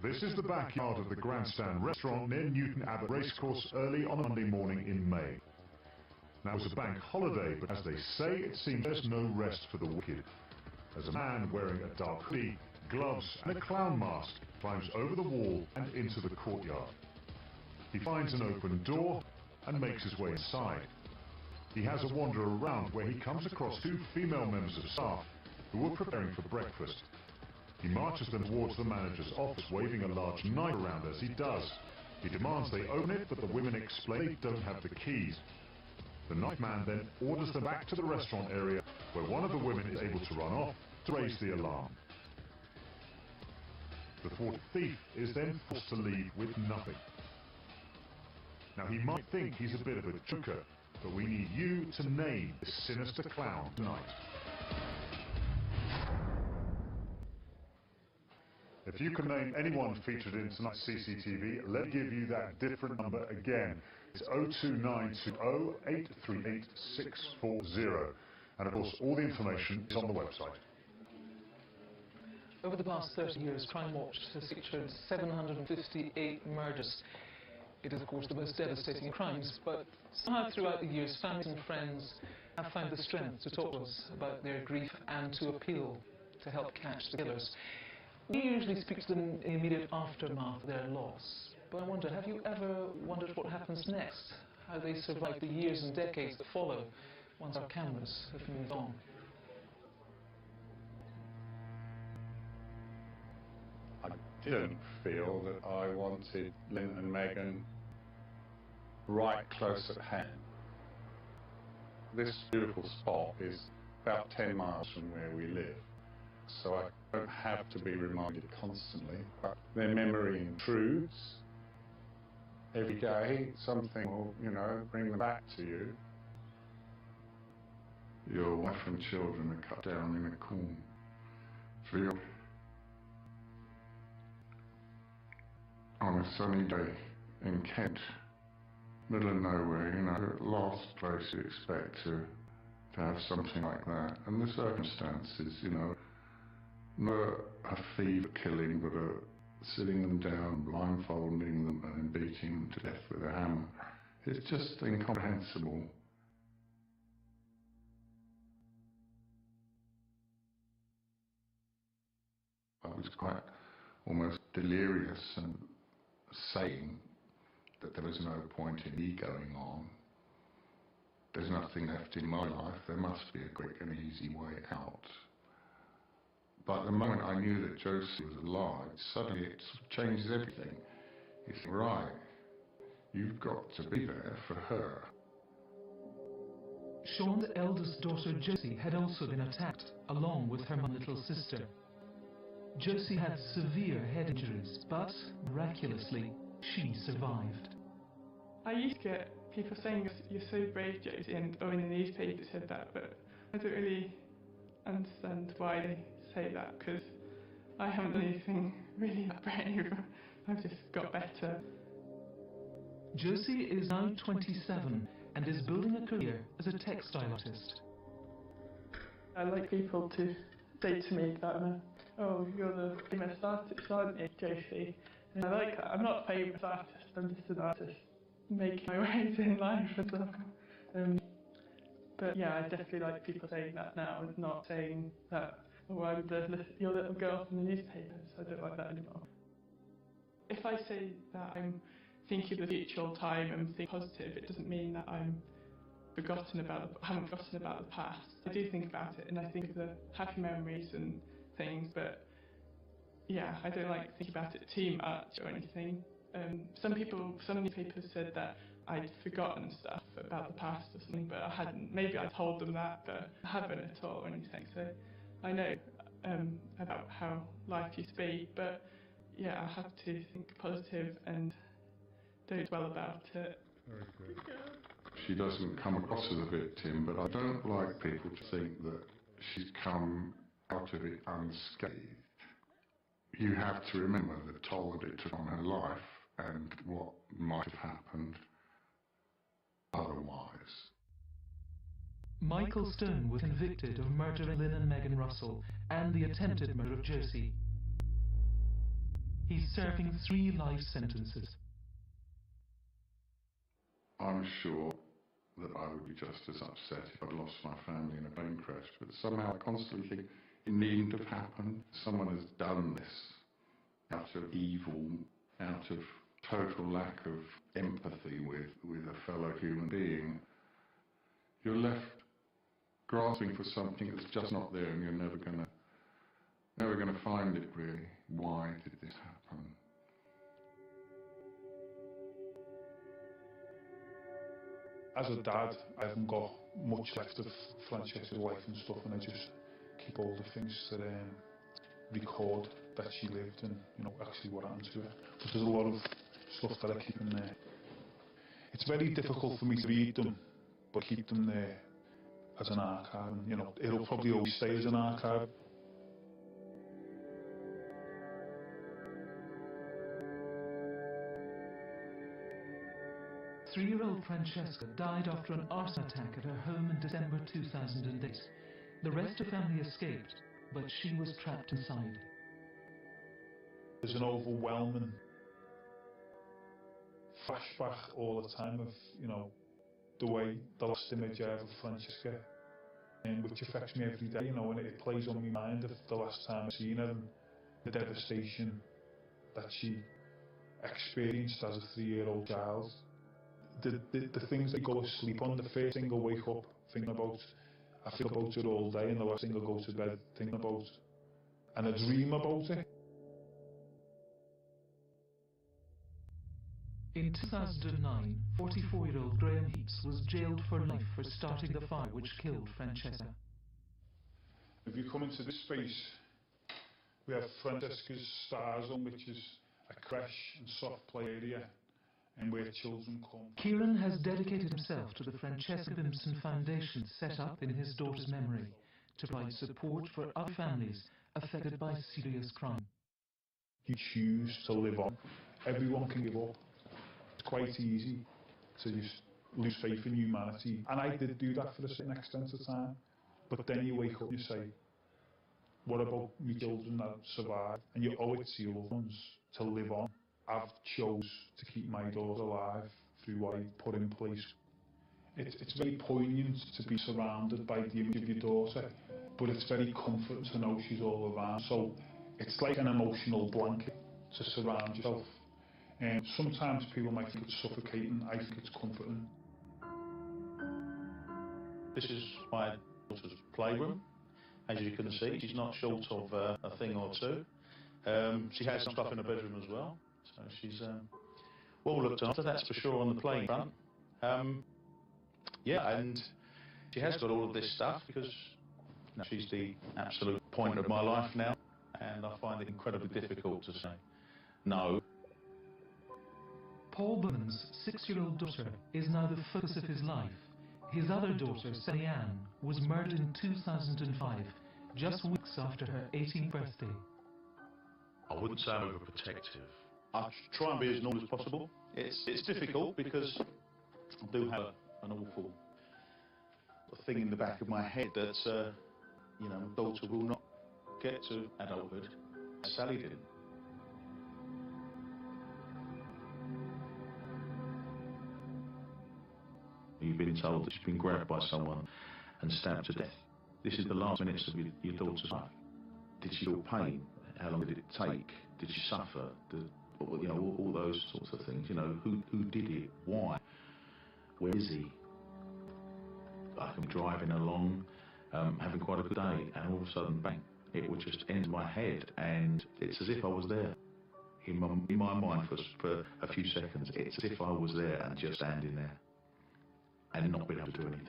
This is the backyard of the Grandstand restaurant near Newton Abbot Racecourse early on a Monday morning in May. Now, it was a bank holiday, but as they say, it seems there's no rest for the wicked. As a man wearing a dark hoodie, gloves and a clown mask climbs over the wall and into the courtyard. He finds an open door and makes his way inside. He has a wander around where he comes across 2 female members of staff who were preparing for breakfast. He marches them towards the manager's office, waving a large knife around as he does. He demands they open it, but the women explain they don't have the keys. The knife man then orders them back to the restaurant area, where one of the women is able to run off to raise the alarm. The thwarted thief is then forced to leave with nothing. Now, he might think he's a bit of a joker, but we need you to name this sinister clown tonight. If you can name anyone featured in tonight's CCTV, let me give you that different number again. It's 02920 838 640. And of course, all the information is on the website. Over the past 30 years, Crimewatch has featured 758 murders. It is, of course, the most devastating crimes, but somehow throughout the years, families and friends have found the strength to talk to us about their grief and to appeal to help catch the killers. We usually speak to them in the immediate aftermath of their loss, but I wonder, have you ever wondered what happens next? How they survive the years and decades that follow once our cameras have moved on? I didn't feel that I wanted Lynn and Megan right close at hand. This beautiful spot is about 10 miles from where we live, so I don't have to be reminded constantly, but their memory intrudes. Every day something will, bring them back to you. Your wife and children are cut down in a corn for your... On a sunny day in Kent, middle of nowhere, last place you expect to have something like that. And the circumstances, not a fever killing, but a sitting them down, blindfolding them and beating them to death with a hammer. It's just incomprehensible. I was quite almost delirious and saying that there was no point in me going on. There's nothing left in my life. There must be a quick and easy way out. But the moment I knew that Josie was alive, suddenly it changes everything. You think, right, you've got to be there for her. Sean's eldest daughter Josie had also been attacked, along with her little sister. Josie had severe head injuries, but miraculously, she survived. I used to get people saying, "You're so brave, Josie," and in the newspaper said that, but I don't really understand why they say that, because I haven't done anything really that brave. I've just got better. Josie is now 27 and is building a career as a textile artist. I like people to say to me that "Oh, you're the famous artist, aren't you, Josie?" And I like that. I'm not a famous artist, I'm just an artist making my ways in life as well. But yeah, I definitely like people saying that now, and not saying that, "Oh, I'm your little girl from the newspapers." I don't like that anymore. If I say that I'm thinking of the future all the time and think positive, it doesn't mean that I haven't forgotten about the past. I do think about it, and I think of the happy memories and things, but yeah, I don't like thinking about it too much or anything. Some newspapers said that I'd forgotten stuff about the past or something, but I hadn't. Maybe I told them that, but I haven't at all or anything. So I know about how life used to be, but yeah, I have to think positive and don't dwell about it. Very good. She doesn't come across as a victim, but I don't like people to think that she's come out of it unscathed. You have to remember the toll that it took on her life and what might have happened otherwise. Michael Stone was convicted of murdering Lynn and Megan Russell and the attempted murder of Josie. He's serving 3 life sentences. I'm sure that I would be just as upset if I'd lost my family in a plane crash, but somehow I constantly think it needn't have happened. Someone has done this out of evil, out of total lack of empathy with a fellow human being. You're left grasping for something that's just not there, and you're never gonna find it really. Why did this happen? As a dad, I haven't got much left of Francesca's life and stuff, and I just keep all the things that record that she lived and actually what happened to her. But there's a lot of stuff that I keep in there. It's very difficult for me to read them, but keep them there as an archive, and it'll probably always stay as an archive. Three-year-old Francesca died after an arson attack at her home in December 2008. The rest of the family escaped, but she was trapped inside. There's an overwhelming flashback all the time of, you know, the last image I have of Francesca, which affects me every day, you know, and it plays on my mind of the last time I seen her and the devastation that she experienced as a 3-year-old child. The things that go to sleep on, the first thing I wake up thinking about, I think about it all day, and the last thing I go to bed thinking about, and I dream about it. In 2009, 44-year-old Graham Heaps was jailed for life for starting the fire which killed Francesca. If you come into this space, we have Francesca's Star Zone, which is a creche and soft play area, and where children come. Kieran has dedicated himself to the Francesca Bimson Foundation set up in his daughter's memory to provide support for other families affected by serious crime. You choose to live on. Everyone can give up. It's quite easy to just lose faith in humanity, and I did do that for a certain extent of time, but then you wake up and you say, what about my children that survived? And you owe it to your loved ones to live on. I've chose to keep my daughter alive through what I put in place. It's very poignant to be surrounded by the image of your daughter, but it's very comforting to know she's all around. So it's like an emotional blanket to surround yourself. And sometimes people might think it's suffocating, I think it's comforting. This is my daughter's playroom. As you can see, she's not short of a thing or two. She has some stuff in her bedroom as well. So she's well looked after, that's for sure, on the playing front. Yeah, and she has got all of this stuff because you know, she's the absolute point of my life now, and I find it incredibly difficult to say no. Paul Bowman's 6-year-old daughter is now the focus of his life. His other daughter, Sally Ann, was murdered in 2005, just weeks after her 18th birthday. I wouldn't say I'm overprotective. I try and be as normal as possible. It's difficult because I do have an awful thing in the back of my head that, you know, my daughter will not get to adulthood as Sally did. You've been told that she's been grabbed by someone and stabbed to death. This is the last minutes of your daughter's life. Did she feel pain? How long did it take? Did she suffer? You know, all those sorts of things. You know, who did it? Why? Where is he? I can be driving along, having quite a good day, and all of a sudden, bang! It would just enter my head, and it's as if I was there. In my mind, for a few seconds, it's as if I was there and just standing there, and not being able to do anything.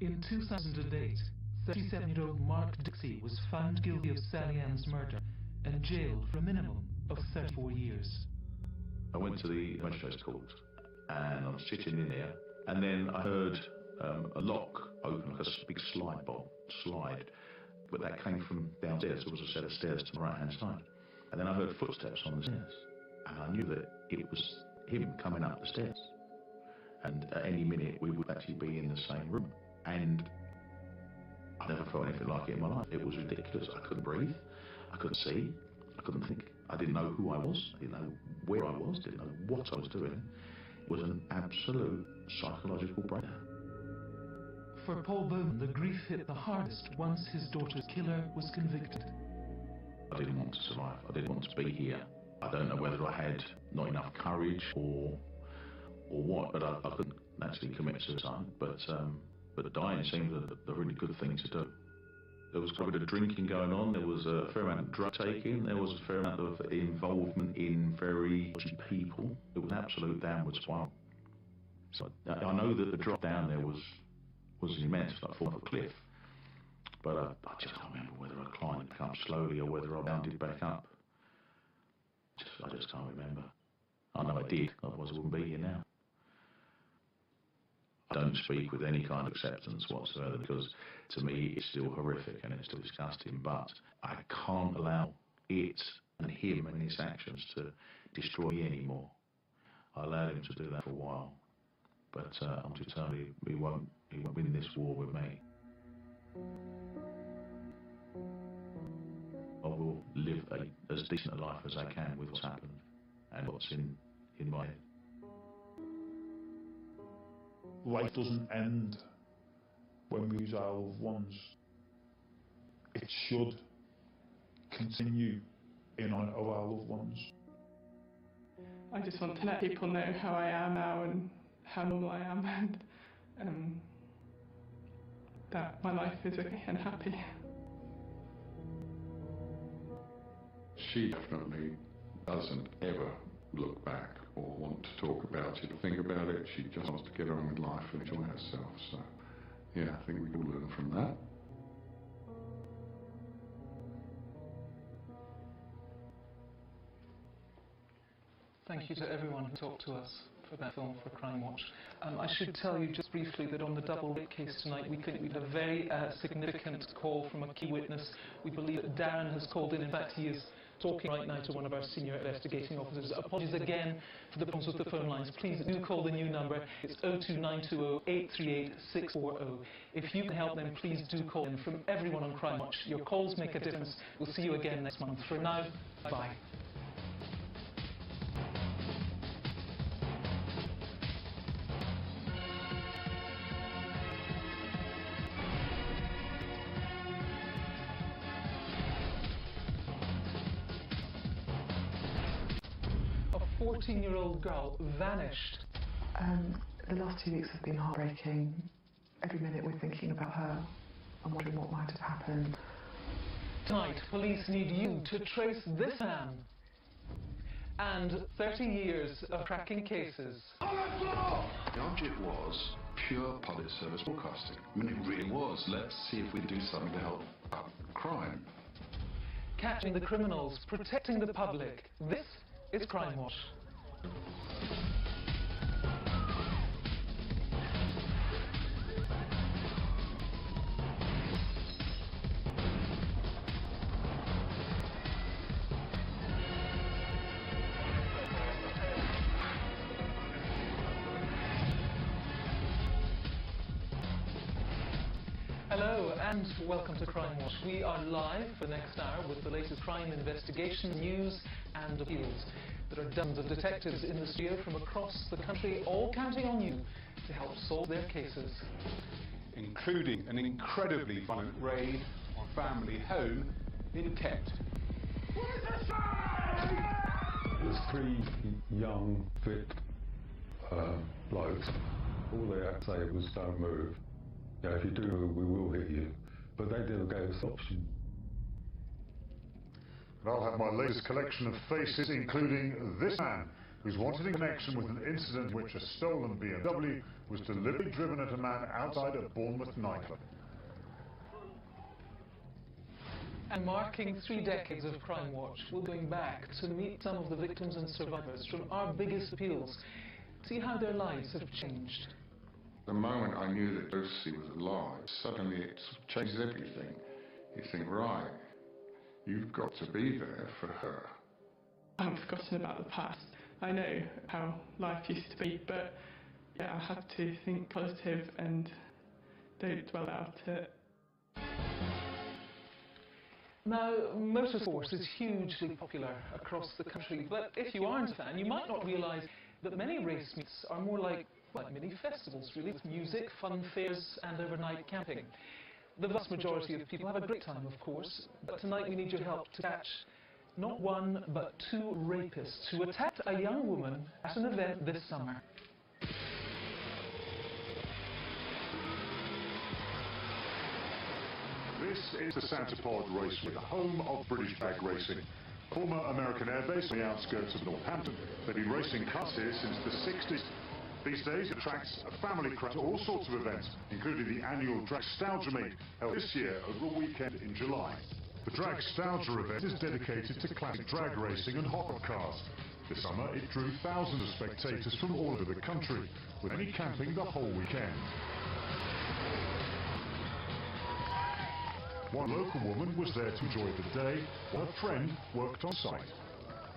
In 2008, 37-year-old Mark Dixie was found guilty of Sally Ann's murder and jailed for a minimum of 34 years. I went to the magistrate's court and I was sitting in there, and then I heard a lock open, like a big slide, but that came from downstairs. There was a set of stairs to the right-hand side. And then I heard footsteps on the stairs, and I knew that it was him coming up the stairs. And at any minute we would actually be in the same room. And I never felt anything like it in my life. It was ridiculous. I couldn't breathe, I couldn't see, I couldn't think. I didn't know who I was, I didn't know where I was, didn't know what I was doing. It was an absolute psychological breakdown. For Paul Bowman, the grief hit the hardest once his daughter's killer was convicted. I didn't want to survive. I didn't want to be here. I don't know whether I had not enough courage or what, but I couldn't actually commit suicide. But dying seemed a really good thing to do. There was quite a bit of drinking going on. There was a fair amount of drug taking. There was a fair amount of involvement in very dodgy people. It was an absolute downward spiral. So I know that the drop down there was immense, like falling off a cliff. But I just can't remember whether I climbed back up slowly or whether I bounded back up. I just can't remember. I know I did, otherwise I wouldn't be here now. I don't speak with any kind of acceptance whatsoever because to me it's still horrific and it's still disgusting, but I can't allow it and him and his actions to destroy me anymore. I allowed him to do that for a while, but I'm determined he won't win this war with me. I will live as decent a life as I can with what's happened and what's in my head. Life doesn't end when we lose our loved ones. It should continue in honour of our loved ones. I just want to let people know how I am now and how normal I am, and that my life is okay and happy. She definitely doesn't ever look back or want to talk about it or think about it. She just wants to get on with life and enjoy herself. So, yeah, I think we can all learn from that. Thank you to everyone who talked to us for that film for Crimewatch. I should tell you just briefly that on the double rape case tonight, we think we've had a very significant call from a key witness. We believe that Darren has called in. In fact, he is talking right now to one of our senior investigating officers. Apologies again for the problems with the phone lines. Please do call the new number. It's 02920 838 640. If you can help them, please do call in. From everyone on Crimewatch, your calls make a difference. We'll see you again next month. For now, bye. A 14-year-old girl vanished. The last 2 weeks have been heartbreaking. Every minute we're thinking about her and wondering what might have happened. Tonight, police need you to trace this man. And 30 years of cracking cases. The object was pure public service broadcasting. I mean, it really was. Let's see if we can do something to help up crime. Catching the criminals, protecting the public. This is Crimewatch. Hello and welcome to Crimewatch. We are live for the next hour with the latest crime investigation, news and appeals. There are dozens of detectives in the studio from across the country, all counting on you to help solve their cases. Including an incredibly violent raid on a family home in Kent. There's 3 young, fit blokes. All they had to say was don't move. You know, if you do move, we will hit you. But they never gave us the option. And I'll have my latest collection of faces, including this man, who's wanted in connection with an incident in which a stolen BMW was deliberately driven at a man outside a Bournemouth nightclub. And marking 3 decades of Crimewatch, we're going back to meet some of the victims and survivors from our biggest appeals, see how their lives have changed. The moment I knew that Josie was alive, suddenly it changes everything. You think, right, you've got to be there for her. I haven't forgotten about the past. I know how life used to be, but yeah, I have to think positive and don't dwell about it. Now, motorsport is hugely popular across the country, but if you aren't a fan, you might not realise that many race meets are more like mini festivals, really, with music, fun fairs and overnight camping. The vast majority of people have a great time, of course, but tonight we need your help to catch not 1 but 2 rapists who attacked a young woman at an event this summer. This is the Sept Raceway, the home of British drag racing. Former American airbase on the outskirts of Northampton. They've been racing cars here since the 60s. These days it attracts a family crowd to all sorts of events, including the annual Dragstalgia Meet, held this year over a weekend in July. The Dragstalgia event is dedicated to classic drag racing and hot rod cars. This summer it drew thousands of spectators from all over the country, with many camping the whole weekend. One local woman was there to enjoy the day, while a friend worked on site.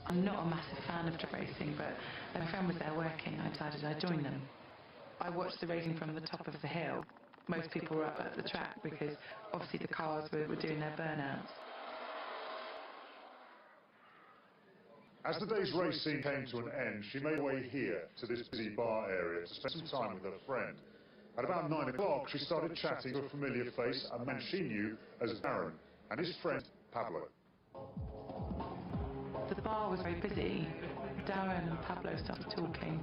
I'm not a massive fan of drag racing, but when my friend was there working, I decided I'd join them. I watched the racing from the top of the hill, most people were up at the track because obviously the cars were doing their burnouts. As the day's racing came to an end, she made her way here to this busy bar area to spend some time with her friend. At about 9 o'clock, she started chatting to a familiar face, a man she knew as Darren, and his friend, Pablo. The bar was very busy. Darren and Pablo started talking.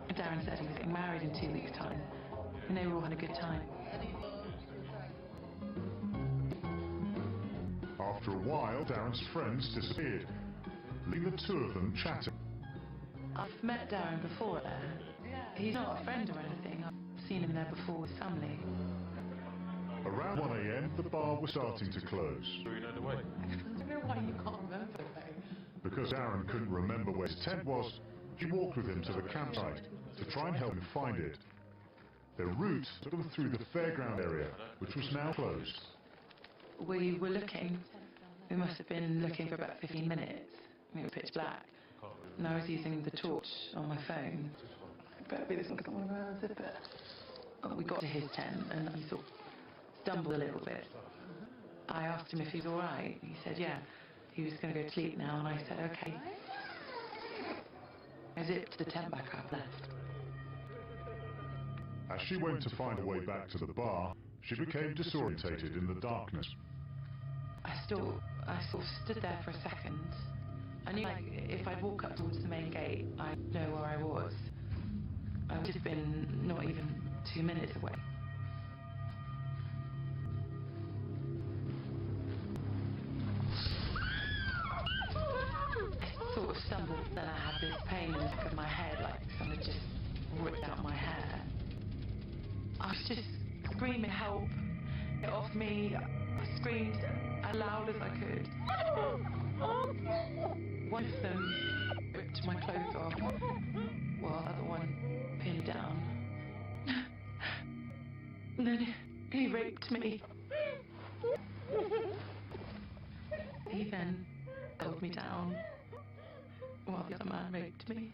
Darren said he was getting married in 2 weeks' time, and they were all having a good time. After a while, Darren's friends disappeared, leaving the two of them chatting. I've met Darren before there. He's not a friend or anything. I've seen him there before with family. Around 1 a.m, the bar was starting to close. I don't know why you can't remember the way. Because Darren couldn't remember where his tent was, she walked with him to the campsite to try and help him find it. Their route took them through the fairground area, which was now closed. We were looking. We must have been looking for about 15 minutes. It was pitch black. And I was using the torch on my phone. Better be this one because I want to unzip it. We got to his tent and he sort of stumbled a little bit. I asked him if he was all right. He said, yeah. He was going to go to sleep now, and I said, okay. I zipped the tent back up, left. As she went to find her way back to the bar, she became disorientated in the darkness. I sort of stood there for a second. I knew, like, if I'd walk up towards the main gate, I'd know where I was. I would have been not even 2 minutes away. I sort of stumbled, then I had this pain in the back of my head, like someone just ripped out my hair. I was just screaming, help, get off me. I screamed as loud as I could. One of them ripped my clothes off, while the other one pinned down. And then he raped me. He then held me down while the other man raped me.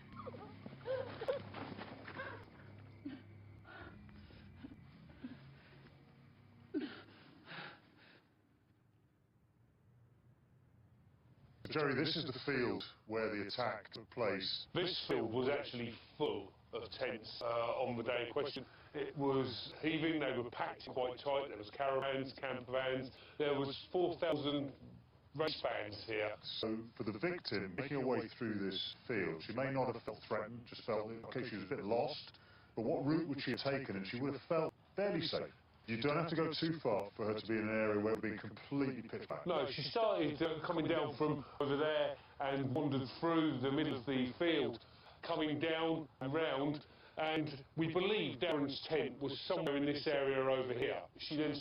Jerry, this is the field where the attack took place. This field was actually full of tents on the day in question. It was heaving, they were packed quite tight, there was caravans, camper vans, there was 4,000 race bands here. So for the victim, making her way through this field, she may not have felt threatened, just felt, okay, she was a bit lost, but what route would she have taken? And she would have felt fairly safe. You don't have to go too far for her to be in an area where it would be completely pitch black. No, she started coming down from over there and wandered through the middle of the field, coming down and round, and we believe Darren's tent was somewhere in this area over here. She then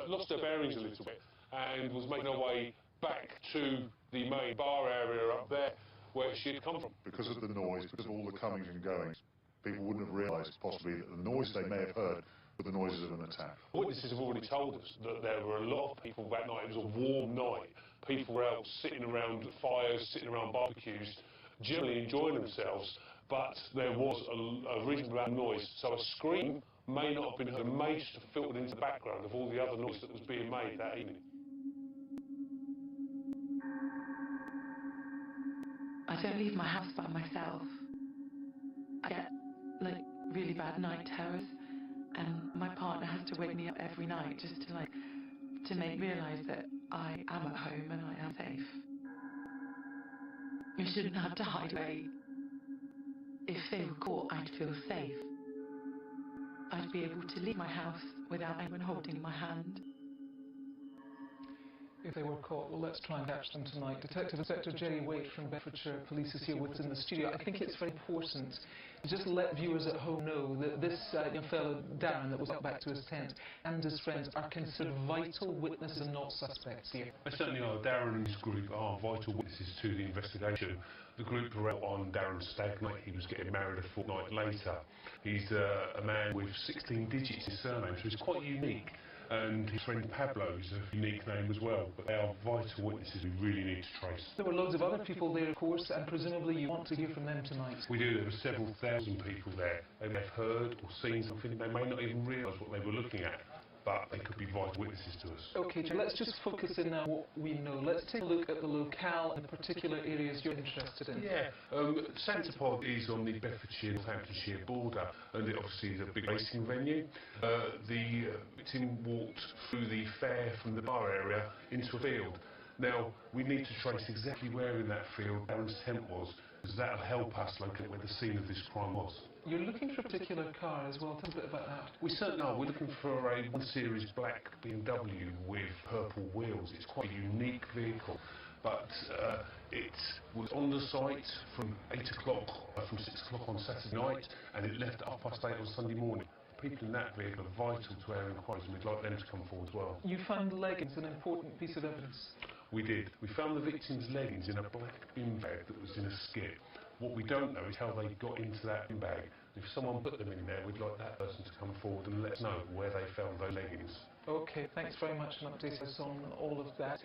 lost her bearings a little bit and was making her way back to the main bar area up there where she had come from. Because of the noise, because of all the comings and goings, people wouldn't have realised possibly that the noise they may have heard were the noises of an attack. Witnesses have already told us that there were a lot of people that night. It was a warm night. People were out sitting around fires, sitting around barbecues, generally enjoying themselves, but there was a reasonable amount of noise. So a scream may not have been heard, may just have filtered into the background of all the other noise that was being made that evening. I don't leave my house by myself. I get, like, really bad night terrors, and my partner has to wake me up every night just to make me realise that I am at home and I am safe. I shouldn't have to hide away. If they were caught, I'd feel safe. I'd be able to leave my house without anyone holding my hand. If they were caught, well, let's try and catch them tonight. Detective Inspector Jerry Waite from Bedfordshire Police is here with us in the studio. I think it's very important to just let viewers at home know that this young fellow, Darren, that was got back to his tent, and his friends are considered vital witnesses and not suspects here. They certainly are. Darren and his group are vital witnesses to the investigation. The group were out on Darren's stag night. He was getting married a fortnight later. He's a man with 16 digits in his surname, so he's quite unique. And his friend Pablo is a unique name as well, but they are vital witnesses we really need to trace. There were loads of other people there, of course, and presumably you want to hear from them tonight. We do. There were several thousand people there. They may have heard or seen something. They may not even realise what they were looking looking at, but they could be vital witnesses to us. Okay, Joe, let's just focus in now on what we know. Let's take a look at the locale and the particular areas you're interested in. Yeah, Centrepod is on the Bedfordshire-Northamptonshire border, and it obviously is a big racing venue. The victim walked through the fair from the bar area into a field. Now, we need to trace exactly where in that field Darren's tent was, because that'll help us locate where the scene of this crime was. You're looking for a particular car as well. Tell us a bit about that. We certainly are. We're looking for a 1 Series black BMW with purple wheels. It's quite a unique vehicle, but it was on the site from 8 o'clock, from 6 o'clock on Saturday night, and it left at 8:30 on Sunday morning. People in that vehicle are vital to our inquiries, and we'd like them to come forward as well. You found the leggings, an important piece of evidence. We did. We found the victim's leggings in a black bin bag that was in a skip. What we don't know is how they got into that bin bag. If someone put them in there, we'd like that person to come forward and let us know where they found those leggings. Okay, thanks very much and update us on all of that.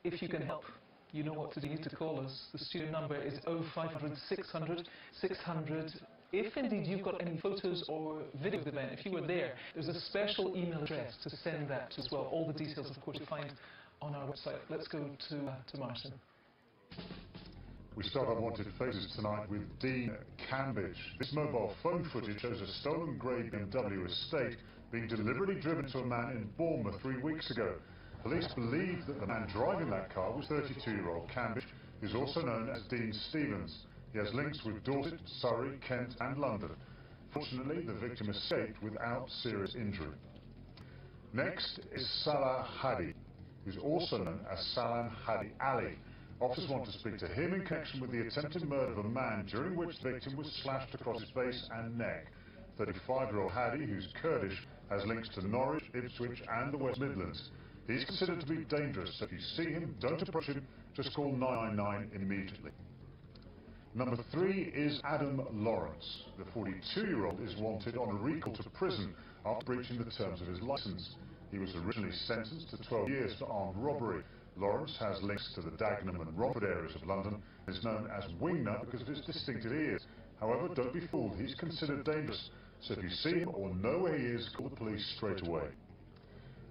If you can help, you know what to do. You need to call us. The studio number is 0500 600 600. If indeed you've got any photos or video of the event, if you were there, there's a special email address to send that to as well. All the details, of course, you find on our website. Let's go to Martin. We start our Wanted Faces tonight with Dean Cambridge. This mobile phone footage shows a stolen grey BMW estate being deliberately driven to a man in Bournemouth 3 weeks ago. Police believe that the man driving that car was 32-year-old Cambridge, who's also known as Dean Stevens. He has links with Dorset, Surrey, Kent and London. Fortunately, the victim escaped without serious injury. Next is Salah Hadi, who's also known as Salam Hadi Ali. Officers want to speak to him in connection with the attempted murder of a man during which the victim was slashed across his face and neck. 35-year-old Hadi, who's Kurdish, has links to Norwich, Ipswich and the West Midlands. He's considered to be dangerous, so if you see him, don't approach him, just call 999 immediately. Number 3 is Adam Lawrence. The 42-year-old is wanted on a recall to prison after breaching the terms of his licence. He was originally sentenced to 12 years for armed robbery. Lawrence has links to the Dagenham and Romford areas of London and is known as Wingnut because of his distinctive ears. However, don't be fooled, he's considered dangerous, so if you see him or know where he is, call the police straight away.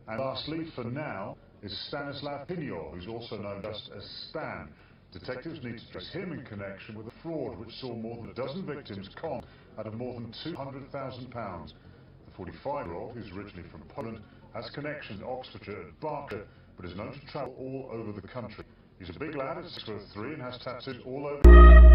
And lastly, for now, is Stanislav Pignor, who's also known just as Stan. Detectives need to trace him in connection with a fraud which saw more than a dozen victims conned out of more than £200,000. The 45-year-old, who's originally from Poland, has connections in Oxfordshire and Berkshire, but is known to travel all over the country. He's a big lad at 6'3" and has tattoos all over.